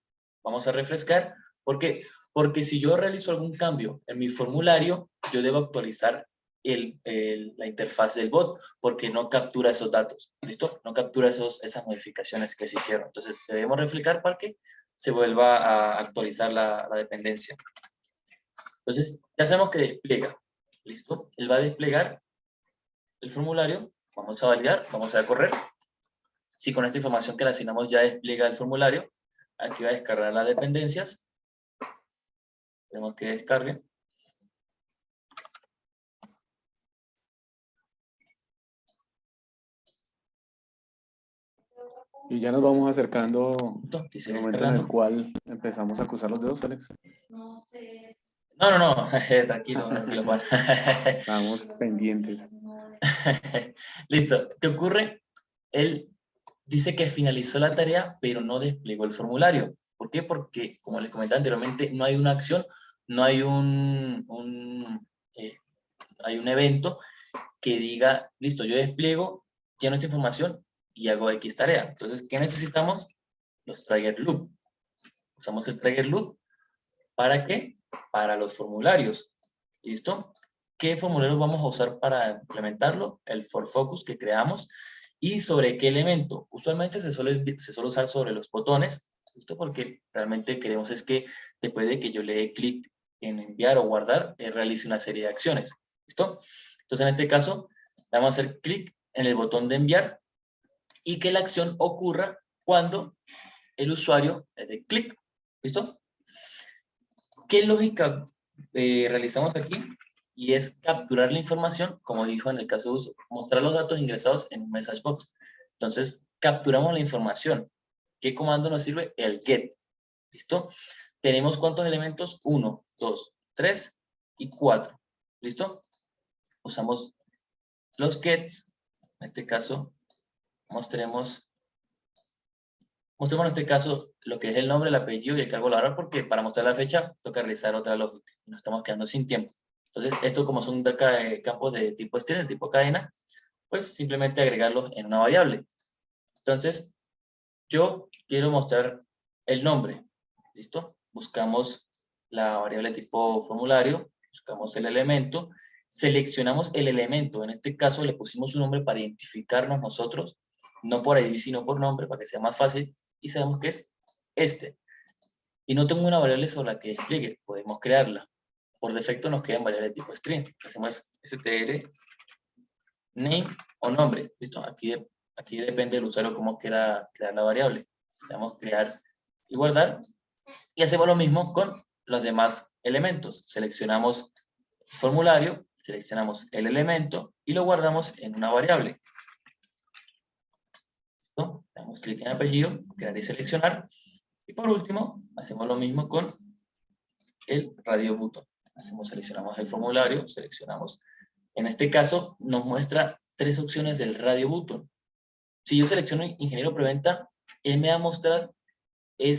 vamos a refrescar. ¿Por qué? Porque si yo realizo algún cambio en mi formulario, yo debo actualizar la interfaz del bot, porque no captura esos datos. ¿Listo? No captura esas modificaciones que se hicieron. Entonces debemos refrescar para que se vuelva a actualizar la dependencia. Entonces, ya sabemos que despliega. ¿Listo? Él va a desplegar el formulario. Vamos a validar, vamos a correr. Si con esta información que le asignamos ya despliega el formulario, aquí va a descargar las dependencias. Tenemos que descargue. Y ya nos vamos acercando ¿Listo? Dice al momento en el descargando. cual empezamos a cruzar los dedos, Alex. No, tranquilo, tranquilo, Juan. Estamos pendientes. Listo. ¿Qué ocurre? Él dice que finalizó la tarea, pero no desplegó el formulario. ¿Por qué? Porque, como les comentaba anteriormente, no hay una acción, no hay hay un evento que diga, listo, yo despliego, lleno esta información y hago X tarea. Entonces, ¿qué necesitamos? Los trigger loop. Usamos el trigger loop. ¿Para qué? Para los formularios. ¿Listo? ¿Qué formulario vamos a usar para implementarlo? El for focus que creamos. ¿Y sobre qué elemento? Usualmente se suele usar sobre los botones. ¿Listo? Porque realmente queremos es que después de que yo le dé clic en enviar o guardar, realice una serie de acciones. ¿Listo? Entonces, en este caso, vamos a hacer clic en el botón de enviar y que la acción ocurra cuando el usuario le dé clic. ¿Listo? ¿Qué lógica realizamos aquí? Y es capturar la información, como dijo en el caso de uso, mostrar los datos ingresados en un message box. Entonces, capturamos la información. ¿Qué comando nos sirve? El get. ¿Listo? Tenemos ¿cuántos elementos? 1, 2, 3 y 4. ¿Listo? Usamos los gets. En este caso, mostremos en este caso lo que es el nombre, el apellido y el cargo laboral, porque para mostrar la fecha toca realizar otra lógica. Nos estamos quedando sin tiempo. Entonces, esto como son campos de tipo string, de tipo cadena, pues simplemente agregarlos en una variable. Entonces, yo quiero mostrar el nombre. ¿Listo? Buscamos la variable tipo formulario, buscamos el elemento, seleccionamos el elemento. En este caso le pusimos un nombre para identificarnos nosotros, no por ID, sino por nombre, para que sea más fácil, y sabemos que es este. Y no tengo una variable sobre la que despliegue, podemos crearla. Por defecto nos quedan variables tipo string. Hacemos str name o nombre. ¿Listo? Aquí depende del usuario cómo quiera crear la variable. Le damos crear y guardar. Y hacemos lo mismo con los demás elementos. Seleccionamos el formulario, seleccionamos el elemento y lo guardamos en una variable. ¿Listo? Damos clic en apellido, crear y seleccionar. Y por último, hacemos lo mismo con el radio button. Seleccionamos el formulario, seleccionamos. En este caso, nos muestra 3 opciones del radio button. Si yo selecciono ingeniero preventa, él me va a mostrar él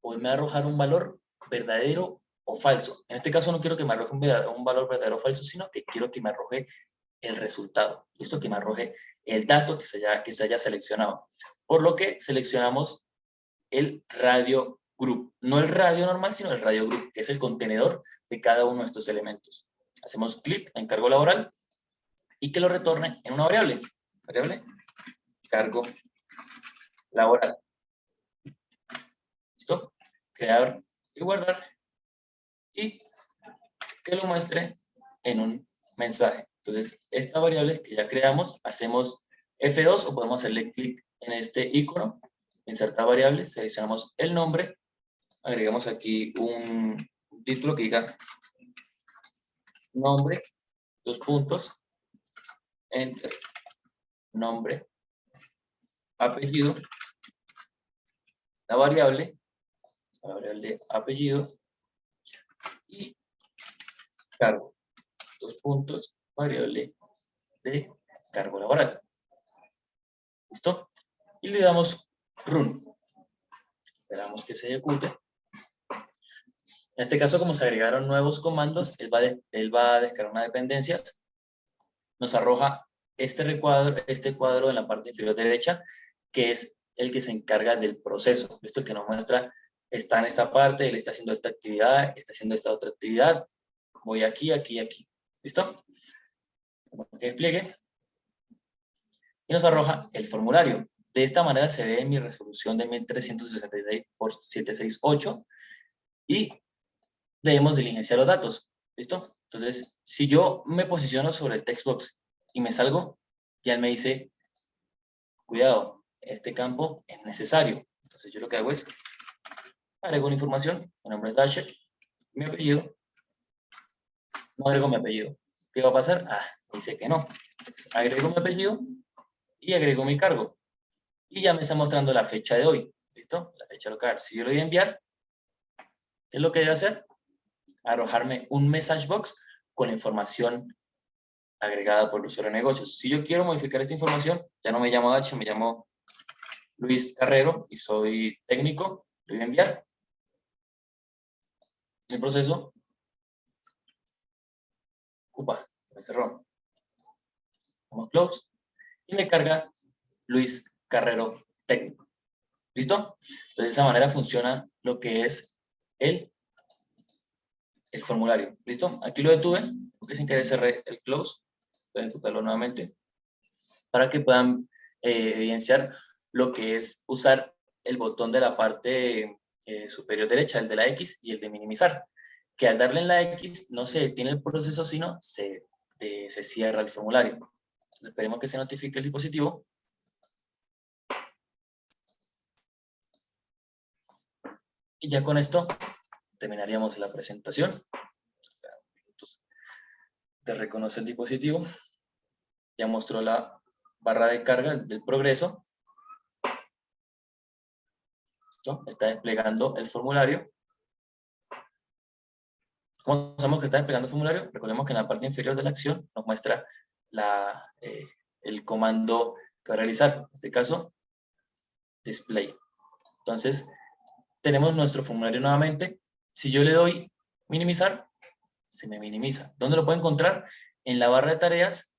me va a arrojar un valor verdadero o falso. En este caso no quiero que me arroje un valor verdadero o falso, sino que quiero que me arroje el resultado. Listo, que me arroje el dato que se haya seleccionado. Por lo que seleccionamos el radio group. No el radio normal, sino el radio group, que es el contenedor de cada uno de estos elementos. Hacemos clic en cargo laboral y que lo retorne en una variable. Variable cargo laboral. ¿Listo? Crear y guardar. Y que lo muestre en un mensaje. Entonces, esta variable que ya creamos, hacemos F2 o podemos hacerle clic en este icono, insertar variable, seleccionamos el nombre, agregamos aquí un título que diga nombre, 2 puntos, enter, nombre, apellido, la variable apellido y cargo, 2 puntos, variable de cargo laboral. ¿Listo? Y le damos run. Esperamos que se ejecute. En este caso, como se agregaron nuevos comandos, él va a descargar unas dependencias. Nos arroja este cuadro en la parte inferior derecha, que es el que se encarga del proceso. Esto es el que nos muestra, está en esta parte, él está haciendo esta actividad, está haciendo esta otra actividad. Voy aquí, aquí, aquí. ¿Listo? Que despliegue. Y nos arroja el formulario. De esta manera se ve en mi resolución de 1366 por 768 y debemos diligenciar los datos. ¿Listo? Entonces, si yo me posiciono sobre el text box y me salgo, ya él me dice, cuidado, este campo es necesario. Entonces, yo lo que hago es, agrego una información, mi nombre es Dasher, mi apellido, no agrego mi apellido. ¿Qué va a pasar? Dice que no. Entonces, agrego mi apellido y agrego mi cargo. Y ya me está mostrando la fecha de hoy. ¿Listo? La fecha local. Si yo le doy a enviar, ¿qué es lo que debe hacer? Arrojarme un message box con la información agregada por el usuario de negocios. Si yo quiero modificar esta información, ya no me llamo H, me llamo Luis Carrero y soy técnico, le voy a enviar el proceso. Me cerró. Vamos close. Y me carga Luis Carrero técnico. ¿Listo? Entonces, de esa manera funciona lo que es el formulario. ¿Listo? Aquí lo detuve, porque sin querer cerré el close. Voy a ejecutarlo nuevamente para que puedan evidenciar lo que es usar el botón de la parte superior derecha, el de la X y el de minimizar. Que al darle en la X no se detiene el proceso, sino se cierra el formulario. Entonces, esperemos que se notifique el dispositivo. Y ya con esto terminaríamos la presentación. Entonces, de reconocer el dispositivo. Ya mostró la barra de carga del progreso. ¿Listo? Está desplegando el formulario. ¿Cómo sabemos que está desplegando el formulario? Recordemos que en la parte inferior de la acción nos muestra el comando que va a realizar. En este caso, display. Entonces, tenemos nuestro formulario nuevamente. Si yo le doy minimizar, se me minimiza. ¿Dónde lo puedo encontrar? En la barra de tareas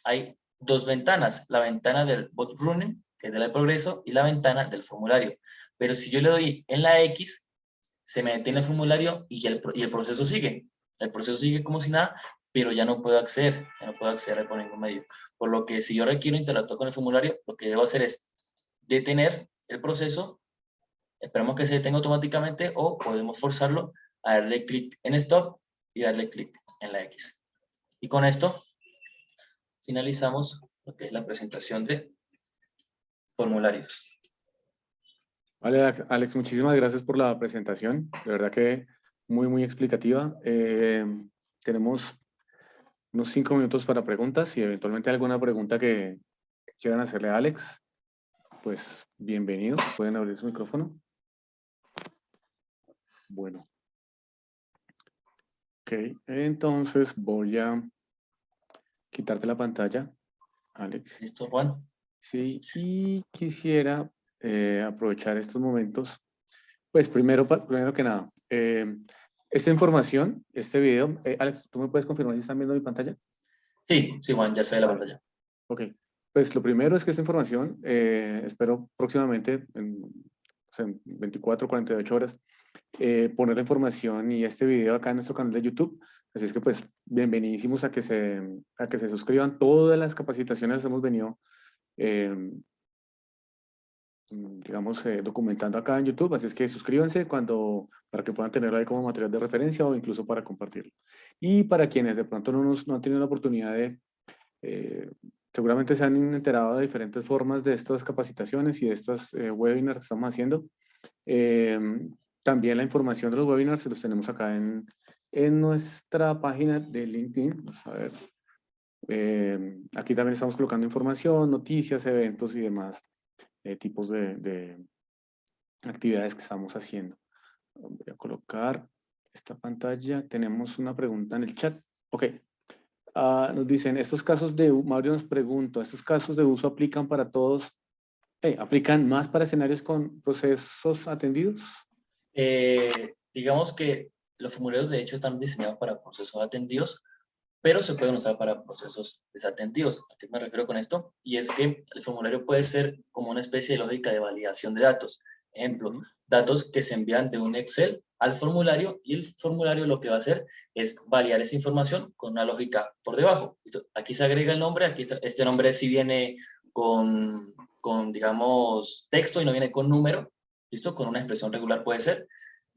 hay dos ventanas. La ventana del bot running, que es de la de progreso, y la ventana del formulario. Pero si yo le doy en la X, se me detiene el formulario y el proceso sigue. El proceso sigue como si nada, pero ya no puedo acceder por ningún medio. Por lo que si yo requiero interactuar con el formulario, lo que debo hacer es detener el proceso, esperamos que se detenga automáticamente o podemos forzarlo a darle clic en stop y darle clic en la X. Y con esto finalizamos lo que es la presentación de formularios. Vale, Alex, muchísimas gracias por la presentación. De verdad que muy explicativa. Tenemos unos 5 minutos para preguntas. Si eventualmente hay alguna pregunta que quieran hacerle a Alex, pues bienvenidos. Pueden abrir su micrófono. Bueno. Ok, entonces voy a quitarte la pantalla, Alex. ¿Listo, Juan? Sí, y quisiera aprovechar estos momentos. Pues primero que nada, esta información, este video, Alex, ¿tú me puedes confirmar si están viendo mi pantalla? Sí, Juan, ya se ve la pantalla. Ok, pues lo primero es que esta información, espero próximamente, en 24, 48 horas, poner la información y este video acá en nuestro canal de YouTube. Así es que pues bienvenidísimos a que se suscriban. Todas las capacitaciones las hemos venido digamos, documentando acá en YouTube, así es que suscríbanse para que puedan tenerlo ahí como material de referencia o incluso para compartirlo. Y para quienes de pronto no han tenido la oportunidad seguramente se han enterado de diferentes formas de estas capacitaciones y de estos webinars que estamos haciendo. También la información de los webinars se los tenemos acá en nuestra página de LinkedIn. Vamos a ver. Aquí también estamos colocando información, noticias, eventos y demás tipos de actividades que estamos haciendo. Voy a colocar esta pantalla. Tenemos una pregunta en el chat. Ok. Nos dicen, Mario nos pregunta, ¿estos casos de uso aplican para todos? ¿Aplican más para escenarios con procesos atendidos? Digamos que los formularios de hecho están diseñados para procesos atendidos, pero se pueden usar para procesos desatendidos. ¿A qué me refiero con esto? Y es que el formulario puede ser como una especie de lógica de validación de datos. Ejemplo, datos que se envían de un Excel al formulario y el formulario lo que va a hacer es validar esa información con una lógica por debajo. Aquí se agrega el nombre, aquí este nombre sí viene con, digamos, texto y no viene con número, ¿listo? Con una expresión regular puede ser.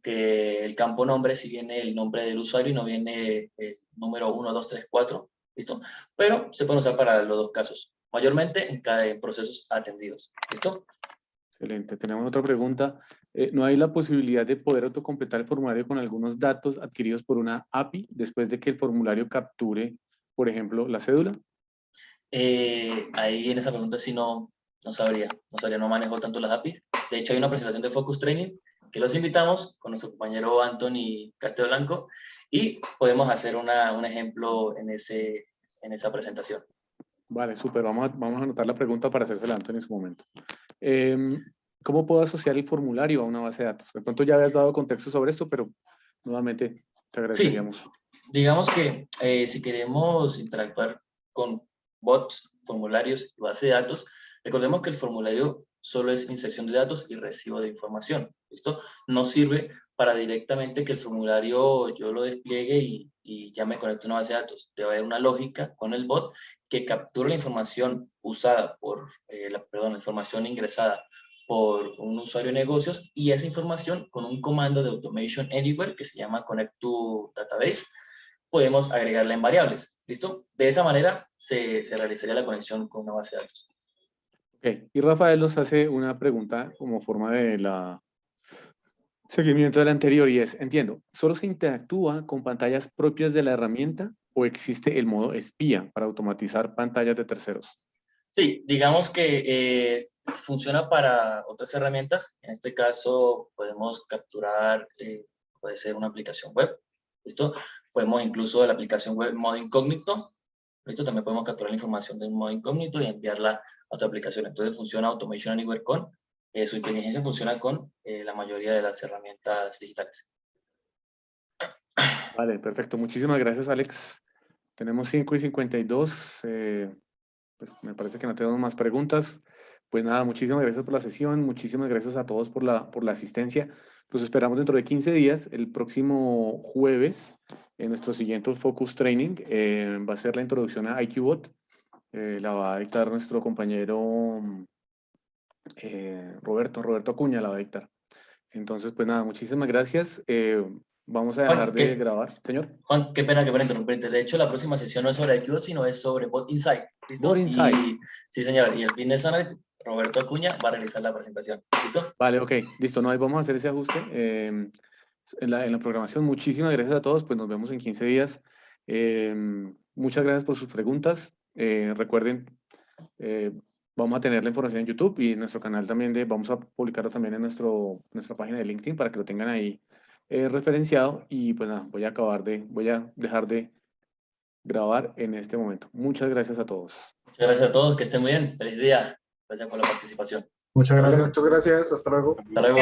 Que el campo nombre si viene el nombre del usuario y no viene el número 1, 2, 3, 4, ¿listo? Pero se puede usar para los dos casos, mayormente en procesos atendidos, ¿listo? Excelente. Tenemos otra pregunta. ¿No hay la posibilidad de poder autocompletar el formulario con algunos datos adquiridos por una API después de que el formulario capture, por ejemplo, la cédula? Ahí en esa pregunta sí no sabría, no manejo tanto las APIs. De hecho, hay una presentación de Focus Training que los invitamos con nuestro compañero Anthony Castelblanco y podemos hacer un ejemplo en esa presentación. Vale, súper. Vamos a anotar la pregunta para hacérsela a Anthony en su momento. ¿Cómo puedo asociar el formulario a una base de datos? De pronto ya habías dado contexto sobre esto, pero nuevamente te agradeceríamos. Sí, digamos que si queremos interactuar con bots, formularios y base de datos, recordemos que el formulario solo es inserción de datos y recibo de información. ¿Listo? No sirve para directamente que el formulario yo lo despliegue y ya me conecte a una base de datos. Debe haber una lógica con el bot que capture la información usada la información ingresada por un usuario de negocios y esa información con un comando de Automation Anywhere que se llama Connect to Database, podemos agregarla en variables. ¿Listo? De esa manera se realizaría la conexión con una base de datos. Ok, y Rafael nos hace una pregunta como forma Seguimiento del anterior y es, entiendo, ¿solo se interactúa con pantallas propias de la herramienta o existe el modo espía para automatizar pantallas de terceros? Sí, digamos que funciona para otras herramientas. En este caso podemos capturar, puede ser una aplicación web, ¿listo? Podemos incluso de la aplicación web modo incógnito, ¿listo? También podemos capturar la información de un modo incógnito y enviarla a otra aplicación. Entonces funciona Automation Anywhere con, su inteligencia funciona con la mayoría de las herramientas digitales. Vale, perfecto. Muchísimas gracias, Alex. Tenemos 5:52. Pues me parece que no tenemos más preguntas. Pues nada, muchísimas gracias por la sesión. Muchísimas gracias a todos por la asistencia. Los esperamos dentro de 15 días, el próximo jueves, en nuestro siguiente Focus Training. Va a ser la introducción a IQBot. La va a dictar nuestro compañero Roberto Acuña, la va a dictar. Entonces, pues nada, muchísimas gracias. Vamos a dejar Juan, de grabar, señor. Juan, qué pena interrumpirte. De hecho, la próxima sesión no es sobre IQ, sino es sobre Bot Insight. ¿Listo? Bot Insight. Y, sí, señor. Y el Business Analyst, Roberto Acuña, va a realizar la presentación. ¿Listo? Vale, ok, listo. No, ahí vamos a hacer ese ajuste en la programación. Muchísimas gracias a todos. Pues nos vemos en 15 días. Muchas gracias por sus preguntas. Recuerden, vamos a tener la información en YouTube y en nuestro canal también. Vamos a publicarlo también en nuestra página de LinkedIn para que lo tengan ahí referenciado. Y pues nada, voy a dejar de grabar en este momento. Muchas gracias a todos. Muchas gracias a todos. Que estén muy bien. Feliz día. Gracias por la participación. Muchas Hasta luego. gracias. Muchas gracias. Hasta luego. Hasta luego.